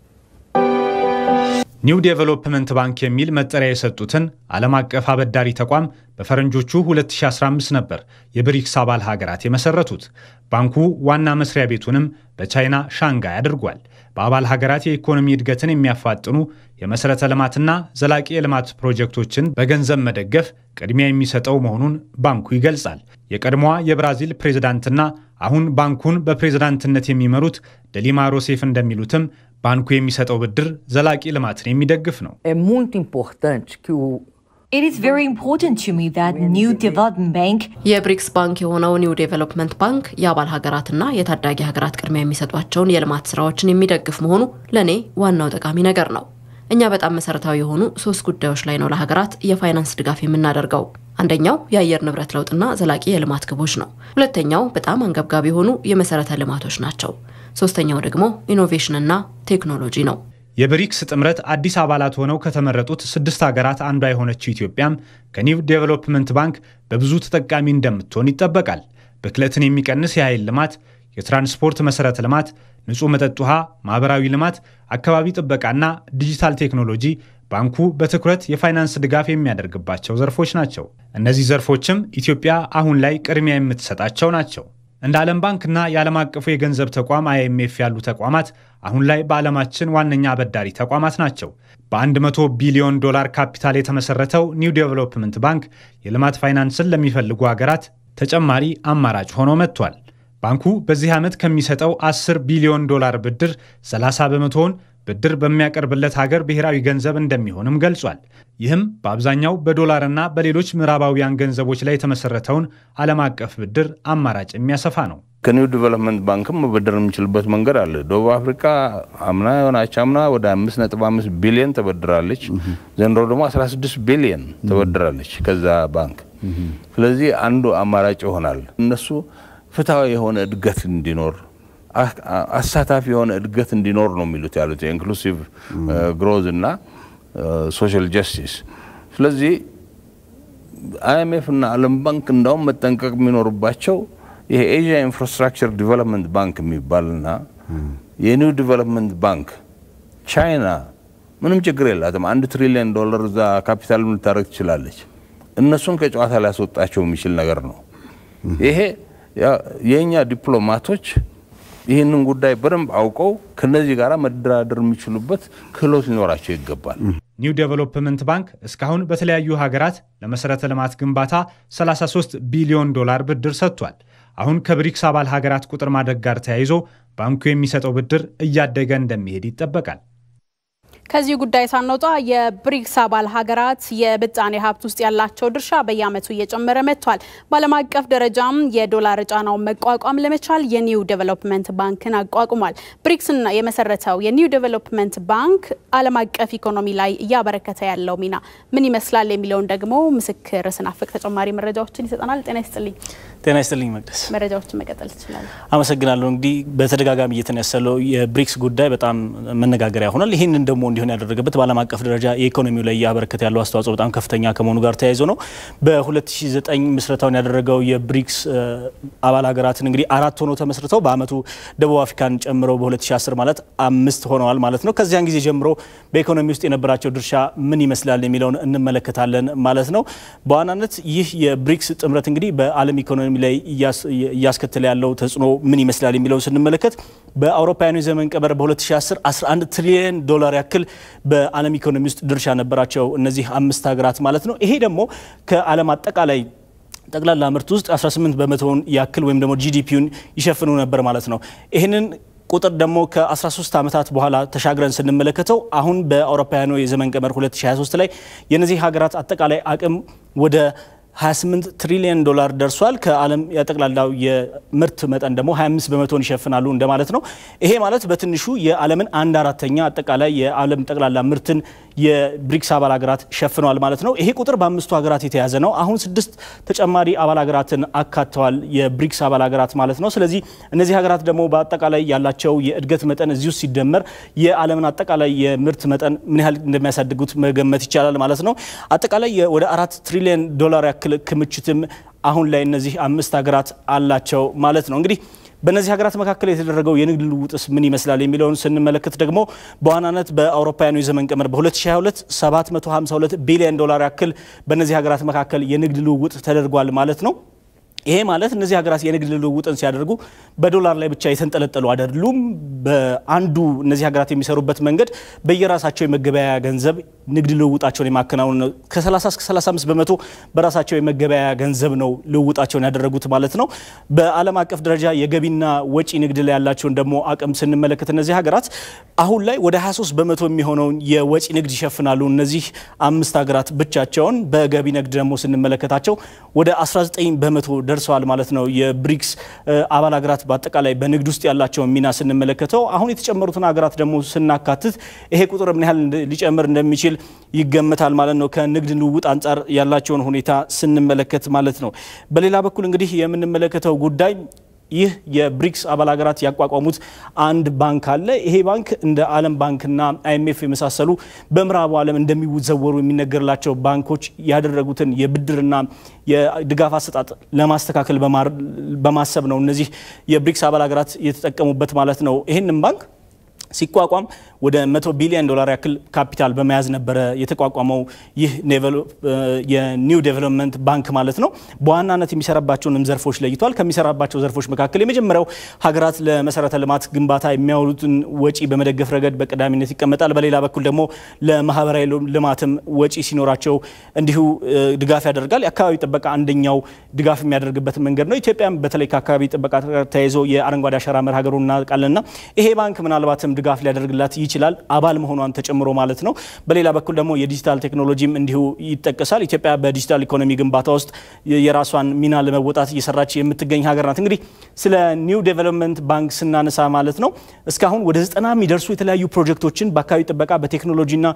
ኒው ዴቨሎፕመንት ባንክ የሚል መጠሪያ የሰጡትን ዓለም አቀፍ አበዳሪ ተቋም በፈረንጆቹ 2015 ነበር የብሪክስ አባል ሀገራት የመሰረቱት። ባንኩ ዋና መስሪያ ቤቱንም በቻይና ሻንጋይ አድርጓል። በአባል ሀገራት የኢኮኖሚ እድገትን የሚያፋጥኑ የመሰረተ ልማትና ዘላቂ የልማት ፕሮጀክቶችን በገንዘብ መደገፍ ቅድሚያ የሚሰጠው መሆኑን ባንኩ ይገልጻል። የቀድሞዋ የብራዚል ፕሬዝዳንትና አሁን ባንኩን በፕሬዝዳንትነት የሚመሩት ደሊማ ሮሴፍ እንደሚሉትም ባንኩ የሚሰጠው ብድር ዘላቂ ልማትን የሚደግፍ ነው። It is very important to me that New Development Bank የብሪክስ ባንክ የሆነው ኒው ዴቨሎፕመንት ባንክ የአባል ሀገራትና የታዳጊ ሀገራት ቅድሚያ የሚሰጧቸውን የልማት ስራዎችን የሚደግፍ መሆኑ ለኔ ዋናው ጠቃሚ ነገር ነው። እኛ በጣም መሰረታዊ የሆኑ 3 ጉዳዮች ላይ ነው ለሀገራት የፋይናንስ ድጋፍ የምናደርገው። አንደኛው የአየር ንብረት ለውጥና ዘላቂ የልማት ግቦች ነው። ሁለተኛው በጣም አንገብጋቢ የሆኑ የመሰረተ ልማቶች ናቸው። ሶስተኛው ደግሞ ኢኖቬሽንና ቴክኖሎጂ ነው። የብሪክስ ጥምረት አዲስ አባላት ሆነው ከተመረጡት 6 ሀገራት አንዷ የሆነችው ኢትዮጵያም ከኒው ዴቨሎፕመንት ባንክ በብዙ ተጠቃሚ እንደምትሆን ይጠበቃል። ብክለትን የሚቀንስ የኃይል ልማት፣ የትራንስፖርት መሰረተ ልማት፣ ንጹህ መጠጥ ውሃ፣ ማህበራዊ ልማት፣ አካባቢ ጥበቃና ዲጂታል ቴክኖሎጂ ባንኩ በትኩረት የፋይናንስ ድጋፍ የሚያደርግባቸው ዘርፎች ናቸው። እነዚህ ዘርፎችም ኢትዮጵያ አሁን ላይ ቅድሚያ የምትሰጣቸው ናቸው። እንደ ዓለም ባንክና የዓለም አቀፉ የገንዘብ ተቋም IMF ያሉ ተቋማት አሁን ላይ በዓለማችን ዋነኛ አበዳሪ ተቋማት ናቸው። በ100 ቢሊዮን ዶላር ካፒታል የተመሰረተው ኒው ዴቨሎፕመንት ባንክ የልማት ፋይናንስን ለሚፈልጉ ሀገራት ተጨማሪ አማራጭ ሆኖ መጥቷል። ባንኩ በዚህ ዓመት ከሚሰጠው 10 ቢሊዮን ዶላር ብድር 30 በመቶውን ብድር በሚያቀርብለት ሀገር ብሔራዊ ገንዘብ እንደሚሆንም ገልጿል። ይህም በአብዛኛው በዶላርና በሌሎች ምዕራባውያን ገንዘቦች ላይ የተመሰረተውን ዓለም አቀፍ ብድር አማራጭ የሚያሰፋ ነው። ከኒው ዴቨሎፕመንት ባንክም መበደር የሚችልበት መንገድ አለ። ደቡብ አፍሪካ አምና አምና ወደ 5.5 ቢሊዮን ተበድራለች። ዘንድሮ ደግሞ 16 ቢሊዮን ተበድራለች ከዛ ባንክ። ስለዚህ አንዱ አማራጭ ይሆናል። እነሱ ፍትሃዊ የሆነ እድገት እንዲኖር አሳታፊ የሆነ እድገት እንዲኖር ነው የሚሉት ያሉት ኢንክሉሲቭ ግሮዝ እና ሶሻል ጀስቲስ። ስለዚህ IMF እና ዓለም ባንክ እንዳውም መጠንቀቅ የሚኖርባቸው ይሄ ኤዥያ ኢንፍራስትራክቸር ዲቨሎፕመንት ባንክ የሚባልና የኒው ዲቨሎፕመንት ባንክ ቻይና ምንም ችግር የላትም። $1 ትሪሊዮን እዛ ካፒታል ልታረግ ትችላለች። እነሱን ከጨዋታ ላይ ያስወጣቸው የሚችል ነገር ነው። ይሄ የኛ ዲፕሎማቶች ይህንን ጉዳይ በደንብ አውቀው ከነዚህ ጋር መደራደር የሚችሉበት ክህሎት ሊኖራቸው ይገባል። ኒው ዴቨሎፕመንት ባንክ እስካሁን በተለያዩ ሀገራት ለመሰረተ ልማት ግንባታ 33 ቢሊዮን ዶላር ብድር ሰጥቷል። አሁን ከብሪክስ አባል ሀገራት ቁጥር ማደግ ጋር ተያይዞ ባንኩ የሚሰጠው ብድር እያደገ እንደሚሄድ ይጠበቃል። ከዚህ ጉዳይ ሳንወጣ የብሪክስ አባል ሀገራት የብጣኔ ሀብት ውስጥ ያላቸው ድርሻ በየዓመቱ እየጨመረ መጥቷል። በዓለም አቀፍ ደረጃም የዶላር ጫናውን መቋቋም ለመቻል የኒው ዴቨሎፕመንት ባንክን አቋቁሟል። ብሪክስን የመሰረተው የኒው ዴቨሎፕመንት ባንክ ዓለም አቀፍ ኢኮኖሚ ላይ እያበረከተ ያለው ሚና ምን ይመስላል የሚለውን ደግሞ ምስክር ስናፍቅ ተጨማሪ መረጃዎችን ይሰጠናል። ጤና ይስጥልኝ። ጤና ይስጥልኝ መቅደስ። መረጃዎችን መቀጠል ትችላለህ። አመሰግናለሁ። እንግዲህ በተደጋጋሚ እየተነሳለው የብሪክስ ጉዳይ በጣም መነጋገሪያ ሆኗል። ይሄንን ደግሞ እንዲሆን ያደረገበት በዓለም አቀፍ ደረጃ የኢኮኖሚው ላይ ያበረከተ ያለው አስተዋጽኦ በጣም ከፍተኛ ከመሆኑ ጋር ተያይዞ ነው። በ2009 ምስረታውን ያደረገው የብሪክስ አባል ሀገራትን እንግዲህ 4 ሆነው ተመስርተው በአመቱ ደቡብ አፍሪካን ጨምሮ በ2010 ማለት 5 ሆነዋል ማለት ነው። ከዚያን ጊዜ ጀምሮ በኢኮኖሚ ውስጥ የነበራቸው ድርሻ ምን ይመስላል የሚለውን እንመለከታለን ማለት ነው። በዋናነት ይህ የብሪክስ ጥምረት እንግዲህ በዓለም ኢኮኖሚ ላይ እያስከተለ ያለው ተጽዕኖ ምን ይመስላል የሚለውን ስንመለከት በአውሮፓውያኑ ዘመን ቀመር በ2010 11 ትሪሊዮን ዶላር ያክል በዓለም ኢኮኖሚ ውስጥ ድርሻ ነበራቸው እነዚህ 5 ሀገራት ማለት ነው። ይሄ ደግሞ ከዓለም አጠቃላይ ጠቅላላ ምርት ውስጥ 18 በመቶውን ያክል ወይም ደግሞ ጂዲፒውን ይሸፍኑ ነበር ማለት ነው። ይሄንን ቁጥር ደግሞ ከ13 ዓመታት በኋላ ተሻግረን ስንመለከተው አሁን በአውሮፓውያኑ የዘመን ቀመር 2023 ላይ የነዚህ ሀገራት አጠቃላይ አቅም ወደ 28 ትሪሊዮን ዶላር ደርሷል። ከዓለም ያጠቅላላው የምርት መጠን ደግሞ 25 በመቶን ይሸፍናሉ እንደማለት ነው። ይሄ ማለት በትንሹ የዓለምን 1/4 አጠቃላይ የዓለም ጠቅላላ ምርትን የብሪክስ አባል ሀገራት ሸፍነዋል ማለት ነው። ይሄ ቁጥር በ5ቱ ሀገራት የተያዘ ነው። አሁን 6 ተጨማሪ አባል ሀገራትን አካተዋል የብሪክስ አባል ሀገራት ማለት ነው። ስለዚህ እነዚህ ሀገራት ደግሞ በአጠቃላይ ያላቸው የእድገት መጠን እዚሁ ሲደመር የዓለምን አጠቃላይ የምርት መጠን ምን ያህል እንደሚያሳድጉት መገመት ይቻላል ማለት ነው። አጠቃላይ ወደ 4 ትሪሊዮን ዶላር ያክል ክምችትም አሁን ላይ እነዚህ 5 ሀገራት አላቸው ማለት ነው። እንግዲህ በእነዚህ ሀገራት መካከል የተደረገው የንግድ ልውውጥስ ምን ይመስላል የሚለውን ስንመለከት ደግሞ በዋናነት በአውሮፓውያኑ የዘመን ቀመር በ2022 752 ቢሊዮን ዶላር ያክል በእነዚህ ሀገራት መካከል የንግድ ልውውጥ ተደርጓል ማለት ነው። ይሄ ማለት እነዚህ ሀገራት የንግድ ልውውጥን ሲያደርጉ በዶላር ላይ ብቻ የተንጠለጠሉ አይደሉም። በአንዱ እነዚህ ሀገራት የሚሰሩበት መንገድ በየራሳቸው የመገበያያ ገንዘብ ንግድ ልውውጣቸውን የማከናወን ነው። ከ30 እስከ 35 በመቶ በራሳቸው የመገበያያ ገንዘብ ነው ልውውጣቸውን ያደረጉት ማለት ነው። በዓለም አቀፍ ደረጃ የገቢና ወጪ ንግድ ላይ ያላቸውን ደግሞ አቅም ስንመለከት እነዚህ ሀገራት አሁን ላይ ወደ 23 በመቶ የሚሆነውን የወጪ ንግድ ይሸፍናሉ። እነዚህ 5 ሀገራት ብቻቸውን በገቢ ንግድ ደግሞ ስንመለከታቸው ወደ 19 በመቶ ደርሰዋል ማለት ነው። የብሪክስ አባል ሀገራት በአጠቃላይ በንግድ ውስጥ ያላቸውን ሚና ስንመለከተው አሁን የተጨመሩትን ሀገራት ደግሞ ስናካትት ይሄ ቁጥር ምን ያህል ሊጨምር እንደሚችል ይገመታል ማለት ነው። ከንግድ ልውውጥ አንጻር ያላቸውን ሁኔታ ስንመለከት ማለት ነው። በሌላ በኩል እንግዲህ የምንመለከተው ጉዳይ ይህ የብሪክስ አባል ሀገራት ያቋቋሙት አንድ ባንክ አለ። ይሄ ባንክ እንደ ዓለም ባንክና አይኤምኤፍ የመሳሰሉ በምዕራቡ ዓለም እንደሚዘወሩ የሚነገርላቸው ባንኮች ያደረጉትን የብድርና የድጋፍ አሰጣጥ ለማስተካከል በማሰብ ነው እነዚህ የብሪክስ አባል ሀገራት የተጠቀሙበት ማለት ነው። ይሄንን ባንክ ሲቋቋም ወደ $100 ቢሊዮን ያክል ካፒታል በመያዝ ነበረ የተቋቋመው ይህ የኒው ዴቨሎፕመንት ባንክ ማለት ነው። በዋናነት የሚሰራባቸውንም ዘርፎች ለይቷል። ከሚሰራባቸው ዘርፎች መካከል የመጀመሪያው ሀገራት ለመሰረተ ልማት ግንባታ የሚያውሉትን ወጪ በመደገፍ ረገድ በቀዳሚነት ይቀመጣል። በሌላ በኩል ደግሞ ለማህበራዊ ልማትም ወጪ ሲኖራቸው እንዲሁ ድጋፍ ያደርጋል። የአካባቢ ጥበቃ አንደኛው ድጋፍ የሚያደርግበት መንገድ ነው። ኢትዮጵያም በተለይ ከአካባቢ ጥበቃ ጋር ተያይዞ የአረንጓዴ አሻራ መርሃ ግብሩን እናውቃለንና ይሄ ባንክ ምናልባትም ድጋፍ ሊያደርግላት ይችላል አባል መሆኗን ተጨምሮ ማለት ነው። በሌላ በኩል ደግሞ የዲጂታል ቴክኖሎጂም እንዲሁ ይጠቀሳል። ኢትዮጵያ በዲጂታል ኢኮኖሚ ግንባታ ውስጥ የራሷን ሚና ለመወጣት እየሰራች የምትገኝ ሀገር ናት። እንግዲህ ስለ ኒው ዴቨሎፕመንት ባንክ ስናነሳ ማለት ነው እስካሁን ወደ 90 የሚደርሱ የተለያዩ ፕሮጀክቶችን በአካባቢ ጥበቃ በቴክኖሎጂና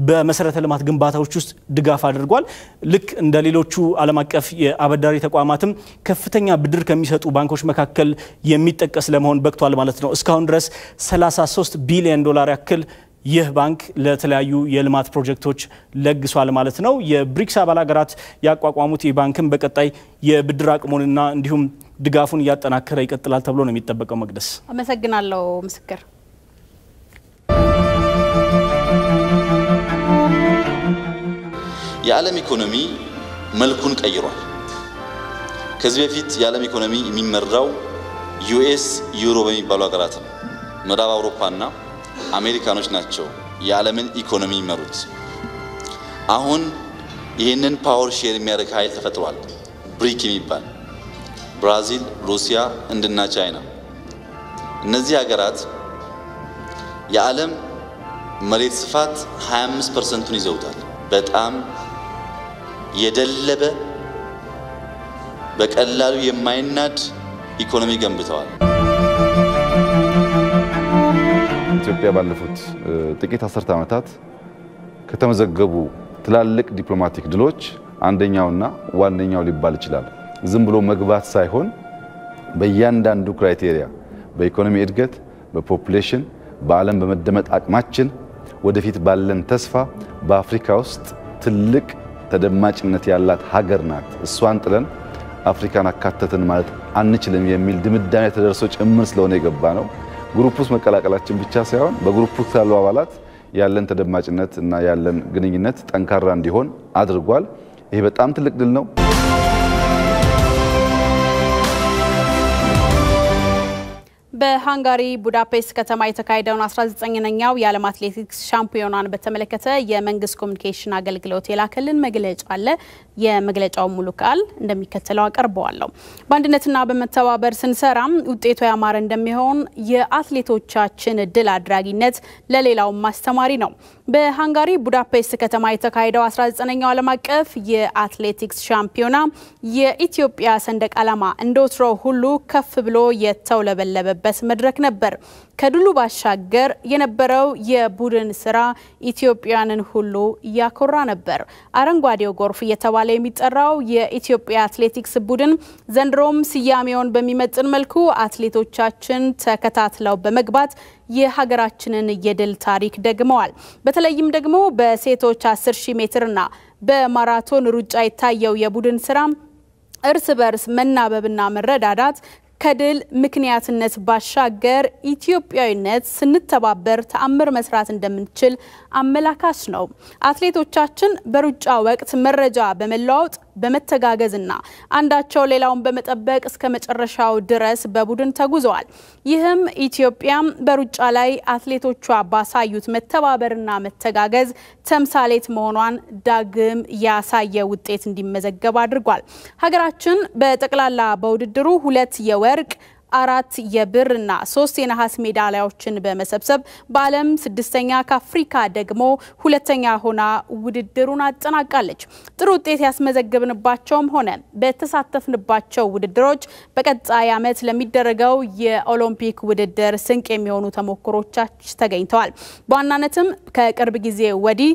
በመሰረተ ልማት ግንባታዎች ውስጥ ድጋፍ አድርጓል። ልክ እንደ ሌሎቹ ዓለም አቀፍ የአበዳሪ ተቋማትም ከፍተኛ ብድር ከሚሰጡ ባንኮች መካከል የሚጠቀስ ለመሆን በቅቷል ማለት ነው። እስካሁን ድረስ $33 ቢሊዮን ያክል ይህ ባንክ ለተለያዩ የልማት ፕሮጀክቶች ለግሷል ማለት ነው። የብሪክስ አባል ሀገራት ያቋቋሙት ይህ ባንክም በቀጣይ የብድር አቅሙንና እንዲሁም ድጋፉን እያጠናከረ ይቀጥላል ተብሎ ነው የሚጠበቀው። መቅደስ አመሰግናለሁ። ምስክር የዓለም ኢኮኖሚ መልኩን ቀይሯል። ከዚህ በፊት የዓለም ኢኮኖሚ የሚመራው ዩኤስ ዩሮ በሚባሉ ሀገራት ነው። ምዕራብ አውሮፓና አሜሪካኖች ናቸው የዓለምን ኢኮኖሚ ይመሩት። አሁን ይህንን ፓወር ሼር የሚያደርግ ኃይል ተፈጥሯል። ብሪክ የሚባል ብራዚል፣ ሩሲያ፣ ህንድና ቻይና። እነዚህ ሀገራት የዓለም መሬት ስፋት 25%ን ይዘውታል። በጣም የደለበ በቀላሉ የማይናድ ኢኮኖሚ ገንብተዋል። ኢትዮጵያ ባለፉት ጥቂት አስርተ ዓመታት ከተመዘገቡ ትላልቅ ዲፕሎማቲክ ድሎች አንደኛውና ዋነኛው ሊባል ይችላል። ዝም ብሎ መግባት ሳይሆን በእያንዳንዱ ክራይቴሪያ በኢኮኖሚ እድገት፣ በፖፑሌሽን፣ በዓለም በመደመጥ አቅማችን ወደፊት ባለን ተስፋ በአፍሪካ ውስጥ ትልቅ ተደማጭነት ያላት ሀገር ናት። እሷን ጥለን አፍሪካን አካተትን ማለት አንችልም የሚል ድምዳሜ ተደርሶ ጭምር ስለሆነ የገባ ነው። ግሩፕ ውስጥ መቀላቀላችን ብቻ ሳይሆን በግሩፕ ውስጥ ያሉ አባላት ያለን ተደማጭነት እና ያለን ግንኙነት ጠንካራ እንዲሆን አድርጓል። ይሄ በጣም ትልቅ ድል ነው። በሃንጋሪ ቡዳፔስት ከተማ የተካሄደውን 19ኛው የዓለም አትሌቲክስ ሻምፒዮናን በተመለከተ የመንግስት ኮሚኒኬሽን አገልግሎት የላከልን መግለጫ አለ። የመግለጫው ሙሉ ቃል እንደሚከተለው አቀርበዋለሁ። በአንድነትና በመተባበር ስንሰራም ውጤቱ ያማረ እንደሚሆን የአትሌቶቻችን ድል አድራጊነት ለሌላው ማስተማሪ ነው። በሃንጋሪ ቡዳፔስት ከተማ የተካሄደው 19ኛው ዓለም አቀፍ የአትሌቲክስ ሻምፒዮና የኢትዮጵያ ሰንደቅ ዓላማ እንደወትሮ ሁሉ ከፍ ብሎ የተውለበለበበት መድረክ ነበር። ከድሉ ባሻገር የነበረው የቡድን ስራ ኢትዮጵያንን ሁሉ ያኮራ ነበር። አረንጓዴው ጎርፍ እየተባለ የሚጠራው የኢትዮጵያ አትሌቲክስ ቡድን ዘንድሮም ስያሜውን በሚመጥን መልኩ አትሌቶቻችን ተከታትለው በመግባት የሀገራችንን የድል ታሪክ ደግመዋል። በተለይም ደግሞ በሴቶች 10000 ሜትርና በማራቶን ሩጫ የታየው የቡድን ስራ እርስ በርስ መናበብና መረዳዳት ከድል ምክንያትነት ባሻገር ኢትዮጵያዊነት ስንተባበር ተአምር መስራት እንደምንችል አመላካች ነው። አትሌቶቻችን በሩጫ ወቅት መረጃ በመለዋወጥ በመተጋገዝና አንዳቸው ሌላውን በመጠበቅ እስከ መጨረሻው ድረስ በቡድን ተጉዘዋል። ይህም ኢትዮጵያም በሩጫ ላይ አትሌቶቿ ባሳዩት መተባበርና መተጋገዝ ተምሳሌት መሆኗን ዳግም ያሳየ ውጤት እንዲመዘገብ አድርጓል። ሀገራችን በጠቅላላ በውድድሩ 2 የወርቅ 4 የብርና 3 የነሐስ ሜዳሊያዎችን በመሰብሰብ በዓለም 6ኛ ከአፍሪካ ደግሞ 2ኛ ሆና ውድድሩን አጠናቃለች። ጥሩ ውጤት ያስመዘገብንባቸውም ሆነ በተሳተፍንባቸው ውድድሮች በቀጣይ ዓመት ለሚደረገው የኦሎምፒክ ውድድር ስንቅ የሚሆኑ ተሞክሮቻችን ተገኝተዋል። በዋናነትም ከቅርብ ጊዜ ወዲህ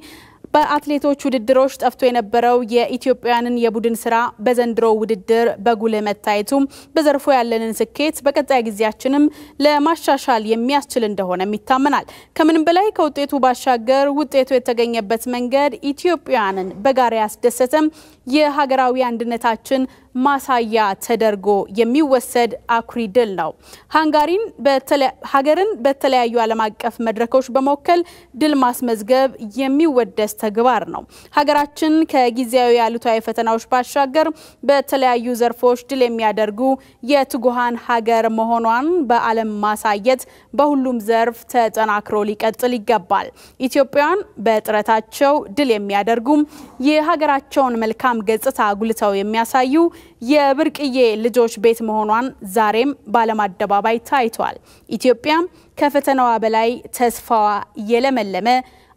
በአትሌቶች ውድድሮች ጠፍቶ የነበረው የኢትዮጵያውያንን የቡድን ስራ በዘንድሮ ውድድር በጉልህ መታየቱ በዘርፉ ያለንን ስኬት በቀጣይ ጊዜያችንም ለማሻሻል የሚያስችል እንደሆነ ይታመናል። ከምንም በላይ ከውጤቱ ባሻገር ውጤቱ የተገኘበት መንገድ ኢትዮጵያውያንን በጋራ ያስደሰተም የሀገራዊ አንድነታችን ማሳያ ተደርጎ የሚወሰድ አኩሪ ድል ነው። ሀገርን በተለያዩ ዓለም አቀፍ መድረኮች በመወከል ድል ማስመዝገብ የሚወደስ ተግባር ነው። ሀገራችን ከጊዜያዊ አሉታዊ ፈተናዎች ባሻገር በተለያዩ ዘርፎች ድል የሚያደርጉ የትጉሃን ሀገር መሆኗን በዓለም ማሳየት በሁሉም ዘርፍ ተጠናክሮ ሊቀጥል ይገባል። ኢትዮጵያውያን በጥረታቸው ድል የሚያደርጉ የሀገራቸውን መልካም ገጽታ አጉልተው የሚያሳዩ የብርቅዬ ልጆች ቤት መሆኗን ዛሬም ባለም አደባባይ ታይቷል። ኢትዮጵያ ከፈተናዋ በላይ ተስፋዋ የለመለመ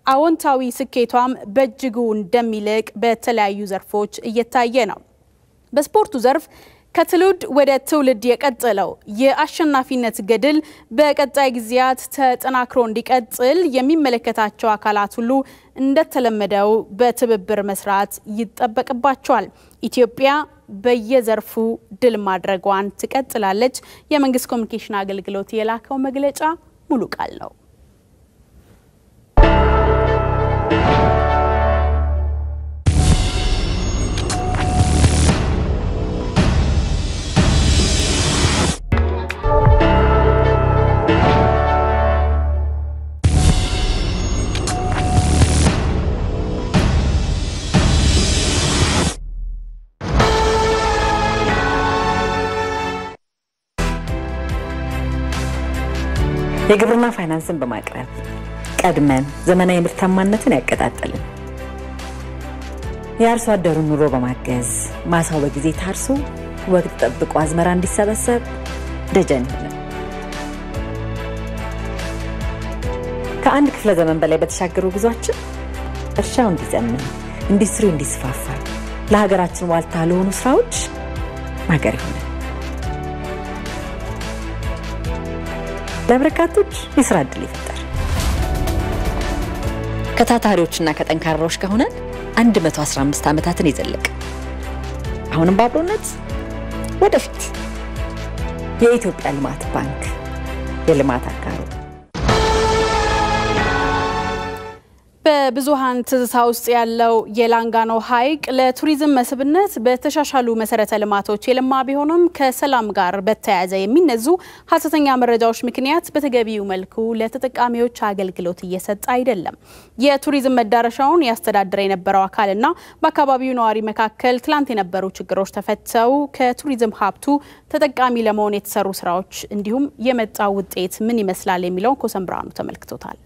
አዎንታዊ ስኬቷም በእጅጉ እንደሚልቅ በተለያዩ ዘርፎች እየታየ ነው። በስፖርቱ ዘርፍ ከትውልድ ወደ ትውልድ የቀጠለው የአሸናፊነት ገድል በቀጣይ ጊዜያት ተጠናክሮ እንዲቀጥል የሚመለከታቸው አካላት ሁሉ እንደተለመደው በትብብር መስራት ይጠበቅባቸዋል። ኢትዮጵያ በየዘርፉ ድል ማድረጓን ትቀጥላለች። የመንግስት ኮሚኒኬሽን አገልግሎት የላከው መግለጫ ሙሉ ቃል ነው። የግብርና ፋይናንስን በማቅረብ ቀድመን ዘመናዊ ምርታማነትን ያቀጣጠልን የአርሶ አደሩን ኑሮ በማገዝ ማሳው በጊዜ ታርሶ ወቅት ጠብቆ አዝመራ እንዲሰበሰብ ደጀን ነን። ከአንድ ክፍለ ዘመን በላይ በተሻገሩ ጉዟችን እርሻው እንዲዘምን ኢንዱስትሪው እንዲስፋፋ ለሀገራችን ዋልታ ለሆኑ ስራዎች ማገር ይሆናል። ለበርካቶች የስራ ዕድል ይፈጠር። ከታታሪዎችና ከጠንካራዎች ከሆነን 115 ዓመታትን ይዘልቅ። አሁንም በአብሮነት ወደፊት። የኢትዮጵያ ልማት ባንክ የልማት አጋሩ። በብዙሃን ትዝታ ውስጥ ያለው የላንጋኖ ሐይቅ ለቱሪዝም መስህብነት በተሻሻሉ መሰረተ ልማቶች የለማ ቢሆንም ከሰላም ጋር በተያያዘ የሚነዙ ሐሰተኛ መረጃዎች ምክንያት በተገቢው መልኩ ለተጠቃሚዎች አገልግሎት እየሰጠ አይደለም። የቱሪዝም መዳረሻውን ያስተዳድር የነበረው አካልና በአካባቢው ነዋሪ መካከል ትላንት የነበሩ ችግሮች ተፈተው ከቱሪዝም ሀብቱ ተጠቃሚ ለመሆን የተሰሩ ስራዎች እንዲሁም የመጣው ውጤት ምን ይመስላል የሚለውን ኮሰምብራኑ ተመልክቶታል።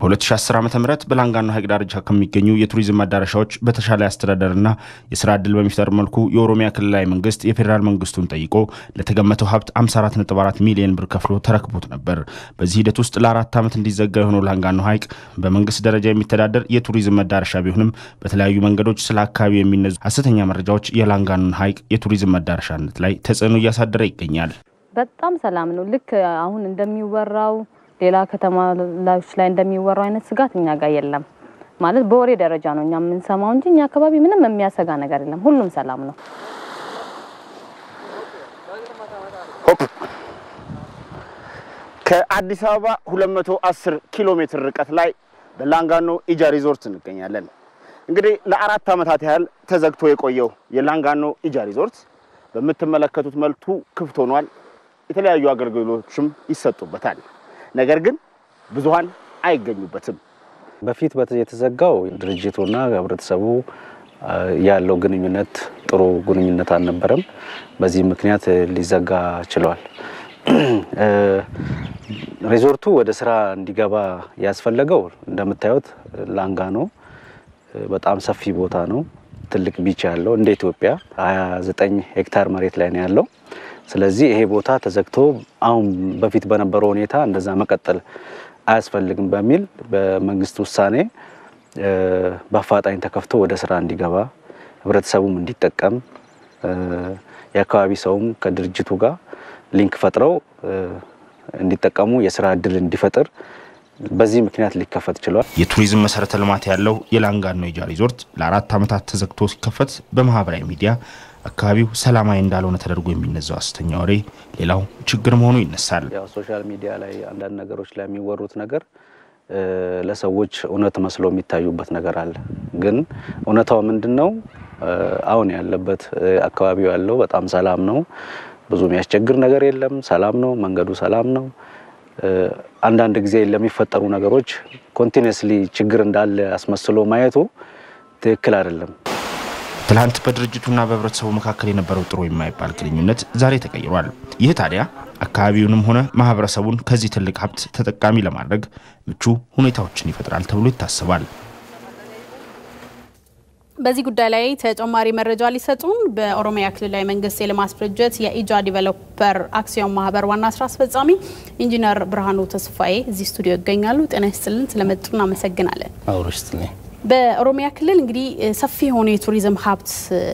በ2010 ዓ.ም በላንጋኖ ሐይቅ ዳርቻ ከሚገኙ የቱሪዝም መዳረሻዎች በተሻለ አስተዳደርና የስራ ዕድል በሚፈጥር መልኩ የኦሮሚያ ክልላዊ መንግስት የፌደራል መንግስቱን ጠይቆ ለተገመተው ሀብት 54.4 ሚሊዮን ብር ከፍሎ ተረክቦት ነበር። በዚህ ሂደት ውስጥ ለ4 ዓመት እንዲዘጋ የሆነው ላንጋኖ ሐይቅ በመንግስት ደረጃ የሚተዳደር የቱሪዝም መዳረሻ ቢሆንም በተለያዩ መንገዶች ስለ አካባቢው የሚነዙ ሐሰተኛ መረጃዎች የላንጋኖን ሐይቅ የቱሪዝም መዳረሻነት ላይ ተጽዕኖ እያሳደረ ይገኛል። በጣም ሰላም ነው። ልክ አሁን እንደሚወራው ሌላ ከተማዎች ላይ እንደሚወራው አይነት ስጋት እኛ ጋር የለም። ማለት በወሬ ደረጃ ነው እኛ የምንሰማው እንጂ እኛ አካባቢ ምንም የሚያሰጋ ነገር የለም። ሁሉም ሰላም ነው። ከአዲስ አበባ 210 ኪሎ ሜትር ርቀት ላይ በላንጋኖ ኢጃ ሪዞርት እንገኛለን። እንግዲህ ለ4 ዓመታት ያህል ተዘግቶ የቆየው የላንጋኖ ኢጃ ሪዞርት በምትመለከቱት መልኩ ክፍት ሆኗል። የተለያዩ አገልግሎቶችም ይሰጡበታል። ነገር ግን ብዙሃን አይገኙበትም። በፊት የተዘጋው ድርጅቱና ህብረተሰቡ ያለው ግንኙነት ጥሩ ግንኙነት አልነበረም። በዚህ ምክንያት ሊዘጋ ችሏል። ሪዞርቱ ወደ ስራ እንዲገባ ያስፈለገው እንደምታዩት ላንጋኖ በጣም ሰፊ ቦታ ነው። ትልቅ ቢች ያለው እንደ ኢትዮጵያ 29 ሄክታር መሬት ላይ ነው ያለው። ስለዚህ ይሄ ቦታ ተዘግቶ አሁን በፊት በነበረው ሁኔታ እንደዛ መቀጠል አያስፈልግም በሚል በመንግስት ውሳኔ በአፋጣኝ ተከፍቶ ወደ ስራ እንዲገባ ህብረተሰቡም እንዲጠቀም የአካባቢ ሰውም ከድርጅቱ ጋር ሊንክ ፈጥረው እንዲጠቀሙ የስራ ዕድል እንዲፈጥር በዚህ ምክንያት ሊከፈት ችሏል። የቱሪዝም መሰረተ ልማት ያለው የላንጋኖ ኢጃ ሪዞርት ለ4 ዓመታት ተዘግቶ ሲከፈት በማህበራዊ ሚዲያ አካባቢው ሰላማዊ እንዳልሆነ ተደርጎ የሚነዛው አስተኛ ወሬ ሌላው ችግር መሆኑ ይነሳል። ያው ሶሻል ሚዲያ ላይ አንዳንድ ነገሮች ላይ የሚወሩት ነገር ለሰዎች እውነት መስሎ የሚታዩበት ነገር አለ። ግን እውነታው ምንድነው? አሁን ያለበት አካባቢው ያለው በጣም ሰላም ነው። ብዙ የሚያስቸግር ነገር የለም። ሰላም ነው። መንገዱ ሰላም ነው። አንዳንድ ጊዜ ለሚፈጠሩ ነገሮች ኮንቲኒየስሊ ችግር እንዳለ አስመስሎ ማየቱ ትክክል አይደለም። ትላንት በድርጅቱና በህብረተሰቡ መካከል የነበረው ጥሩ የማይባል ግንኙነት ዛሬ ተቀይሯል። ይህ ታዲያ አካባቢውንም ሆነ ማህበረሰቡን ከዚህ ትልቅ ሀብት ተጠቃሚ ለማድረግ ምቹ ሁኔታዎችን ይፈጥራል ተብሎ ይታሰባል። በዚህ ጉዳይ ላይ ተጨማሪ መረጃ ሊሰጡን በኦሮሚያ ክልላዊ መንግስት የልማት ድርጅት የኢጃ ዲቨሎፐር አክሲዮን ማህበር ዋና ስራ አስፈጻሚ ኢንጂነር ብርሃኑ ተስፋዬ እዚህ ስቱዲዮ ይገኛሉ። ጤና ይስጥልን፣ ስለመጡ እናመሰግናለን። አውርስትልኝ። በኦሮሚያ ክልል እንግዲህ ሰፊ የሆነ የቱሪዝም ሀብት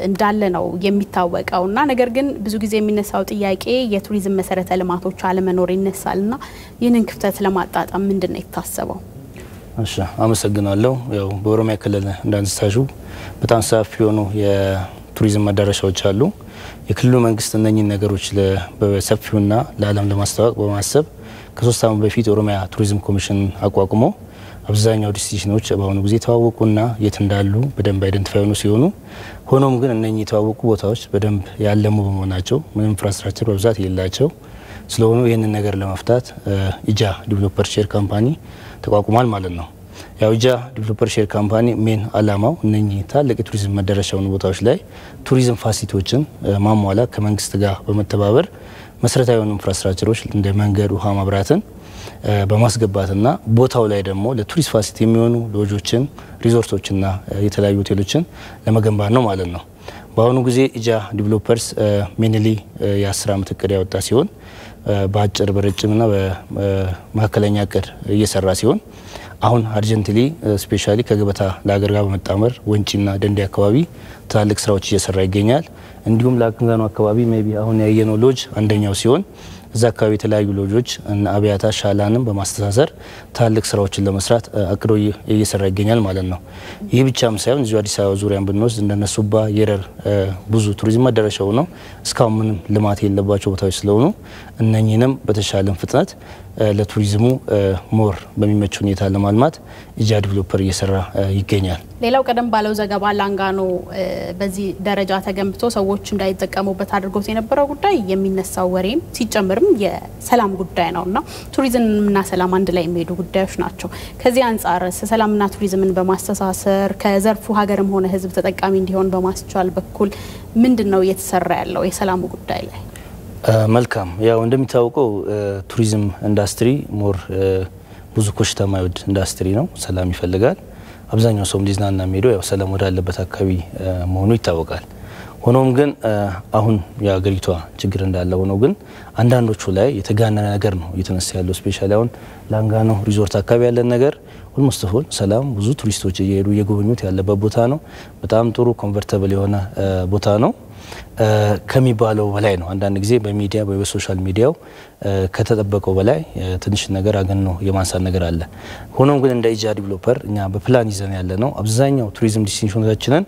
እንዳለ ነው የሚታወቀውና ነገር ግን ብዙ ጊዜ የሚነሳው ጥያቄ የቱሪዝም መሰረተ ልማቶች አለመኖር ይነሳልና ይህንን ክፍተት ለማጣጣም ምንድነው የታሰበው? እሺ፣ አመሰግናለሁ። ያው በኦሮሚያ ክልል እንዳንስታጁ በጣም ሰፊ የሆኑ የቱሪዝም መዳረሻዎች አሉ። የክልሉ መንግስት እነኚህ ነገሮች በሰፊውና ለዓለም ለማስተዋወቅ በማሰብ ከ3 ዓመት በፊት ኦሮሚያ ቱሪዝም ኮሚሽን አቋቁሞ አብዛኛው ዲስቲኔሽኖች በአሁኑ ጊዜ ተዋወቁና የት እንዳሉ በደንብ አይደንቲፋይ ሆኑ ሲሆኑ ሆኖም ግን እነኚህ የተዋወቁ ቦታዎች በደንብ ያለሙ በመሆናቸው ምንም ኢንፍራስትራክቸር በብዛት የሌላቸው ስለሆኑ ይህንን ነገር ለመፍታት ኢጃ ዲቨሎፐር ሼር ካምፓኒ ተቋቁሟል ማለት ነው። ያው ኢጃ ዲቨሎፐር ሼር ካምፓኒ ሜን አላማው እነኚህ ታላቅ የቱሪዝም መዳረሻ የሆኑ ቦታዎች ላይ ቱሪዝም ፋሲሊቲዎችን ማሟላት ከመንግስት ጋር በመተባበር መሰረታዊ የሆኑ ኢንፍራስትራክቸሮች እንደ መንገድ፣ ውሃ፣ መብራትን በማስገባትና ቦታው ላይ ደግሞ ለቱሪስት ፋሲሊቲ የሚሆኑ ሎጆችን፣ ሪዞርቶችና የተለያዩ ሆቴሎችን ለመገንባት ነው ማለት ነው። በአሁኑ ጊዜ ኢጃ ዲቨሎፐርስ ሜንሊ የ10 ዓመት እቅድ ያወጣ ሲሆን በአጭር በረጅምና በመካከለኛ እቅድ እየሰራ ሲሆን አሁን አርጀንቲሊ ስፔሻሊ ከገበታ ለሀገር ጋር በመጣመር ወንጪና ደንዲ አካባቢ ትላልቅ ስራዎች እየሰራ ይገኛል። እንዲሁም ላንጋኖ አካባቢ ሜቢ አሁን ያየነው ሎጅ አንደኛው ሲሆን እዛ አካባቢ የተለያዩ ሎጆች እና አብያታ ሻላንም በማስተሳሰር ታላቅ ስራዎችን ለመስራት አቅዶ እየሰራ ይገኛል ማለት ነው። ይህ ብቻም ሳይሆን እዚሁ አዲስ አበባ ዙሪያን ብንወስድ እንደነሱባ የረር ብዙ ቱሪዝም መዳረሻው ነው እስካሁን ምንም ልማት የለባቸው ቦታዎች ስለሆኑ እነኚህንም በተሻለ ፍጥነት ለቱሪዝሙ ሞር በሚመች ሁኔታ ለማልማት ኢጃ ዲቨሎፐር እየሰራ ይገኛል። ሌላው ቀደም ባለው ዘገባ ላንጋኖ በዚህ ደረጃ ተገንብቶ ሰዎች እንዳይጠቀሙበት አድርጎት የነበረው ጉዳይ የሚነሳው ወሬም ሲጨምርም የሰላም ጉዳይ ነውና ቱሪዝምና ሰላም አንድ ላይ የሚሄዱ ጉዳዮች ናቸው። ከዚህ አንጻር ሰላምና ቱሪዝምን በማስተሳሰር ከዘርፉ ሀገርም ሆነ ሕዝብ ተጠቃሚ እንዲሆን በማስቻል በኩል ምንድነው እየተሰራ ያለው የሰላሙ ጉዳይ ላይ? መልካም ያው እንደሚታወቀው ቱሪዝም ኢንዱስትሪ ሞር ብዙ ኮሽታ ማይወድ ኢንዱስትሪ ነው። ሰላም ይፈልጋል። አብዛኛው ሰው ሊዝናና የሚሄደው ያው ሰላም ወዳለበት አካባቢ መሆኑ ይታወቃል። ሆኖም ግን አሁን የሀገሪቷ ችግር እንዳለ ሆኖ ግን አንዳንዶቹ ላይ የተጋነነ ነገር ነው እየተነሳ ያለው። ስፔሻሊ አሁን ላንጋኖ ሪዞርት አካባቢ ያለን ነገር ኦልሞስት ሆል ሰላም ብዙ ቱሪስቶች እየሄዱ እየጎበኙት ያለበት ቦታ ነው። በጣም ጥሩ ኮንቨርተብል የሆነ ቦታ ነው ከሚባለው በላይ ነው። አንዳንድ ጊዜ በሚዲያ በሶሻል ሚዲያው ከተጠበቀው በላይ ትንሽ ነገር አገን ነው የማንሳት ነገር አለ። ሆኖም ግን እንደ ኢጃ ዲቨሎፐር እኛ በፕላን ይዘን ያለ ነው አብዛኛው ቱሪዝም ዲስቲኔሽኖቻችንን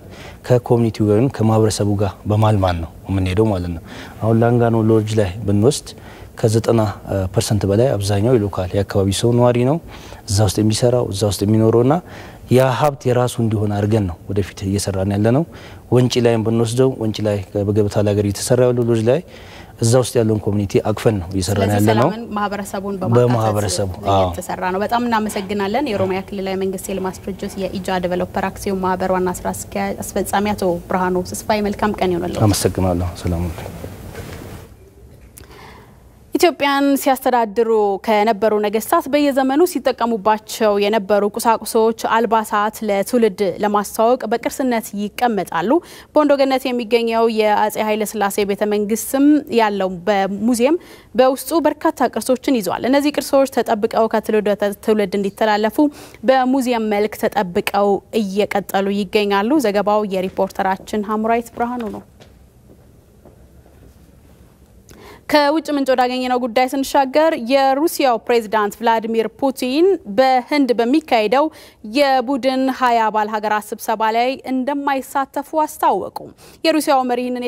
ከኮሚኒቲው ጋር ከማህበረሰቡ ጋር በማልማት ነው የምንሄደው ማለት ነው። አሁን ላንጋኖ ሎጅ ላይ ብንወስድ ከ90% በላይ አብዛኛው የሎካል የአካባቢ ሰው ነዋሪ ነው እዛ ውስጥ የሚሰራው እዛ ውስጥ የሚኖረውና ያ ሀብት የራሱ እንዲሆን አድርገን ነው ወደፊት እየሰራን ያለ ነው። ወንጪ ላይም ብንወስደው ወንጪ ላይ በገበታ ለሀገር እየተሰራ ያለው ሎጅ ላይ እዛ ውስጥ ያለውን ኮሚኒቲ አቅፈን ነው እየሰራን ያለ ነው። ማህበረሰቡን በማህበረሰቡ እየተሰራ ነው። በጣም እናመሰግናለን። የኦሮሚያ ክልላዊ መንግስት የልማት ድርጅት የኢጃ ዲቨሎፐር አክሲዮን ማህበር ዋና ስራ አስፈጻሚ አቶ ብርሃኑ ተስፋዬ መልካም ቀን ይሁንልዎት። አመሰግናለሁ። ሰላም። ኢትዮጵያን ሲያስተዳድሩ ከነበሩ ነገስታት በየዘመኑ ሲጠቀሙባቸው የነበሩ ቁሳቁሶች፣ አልባሳት ለትውልድ ለማስተዋወቅ በቅርስነት ይቀመጣሉ። በወንዶ ገነት የሚገኘው የአጼ ኃይለ ሥላሴ ቤተ መንግስትም ያለው በሙዚየም በውስጡ በርካታ ቅርሶችን ይዟል። እነዚህ ቅርሶች ተጠብቀው ከትውልድ ትውልድ እንዲተላለፉ በሙዚየም መልክ ተጠብቀው እየቀጠሉ ይገኛሉ። ዘገባው የሪፖርተራችን ሀሙራይት ብርሃኑ ነው። ከውጭ ምንጭ ወዳገኘነው ጉዳይ ስንሻገር የሩሲያው ፕሬዝዳንት ቭላዲሚር ፑቲን በህንድ በሚካሄደው የቡድን 20 አባል ሀገራት ስብሰባ ላይ እንደማይሳተፉ አስታወቁ። የሩሲያው መሪ ይህንን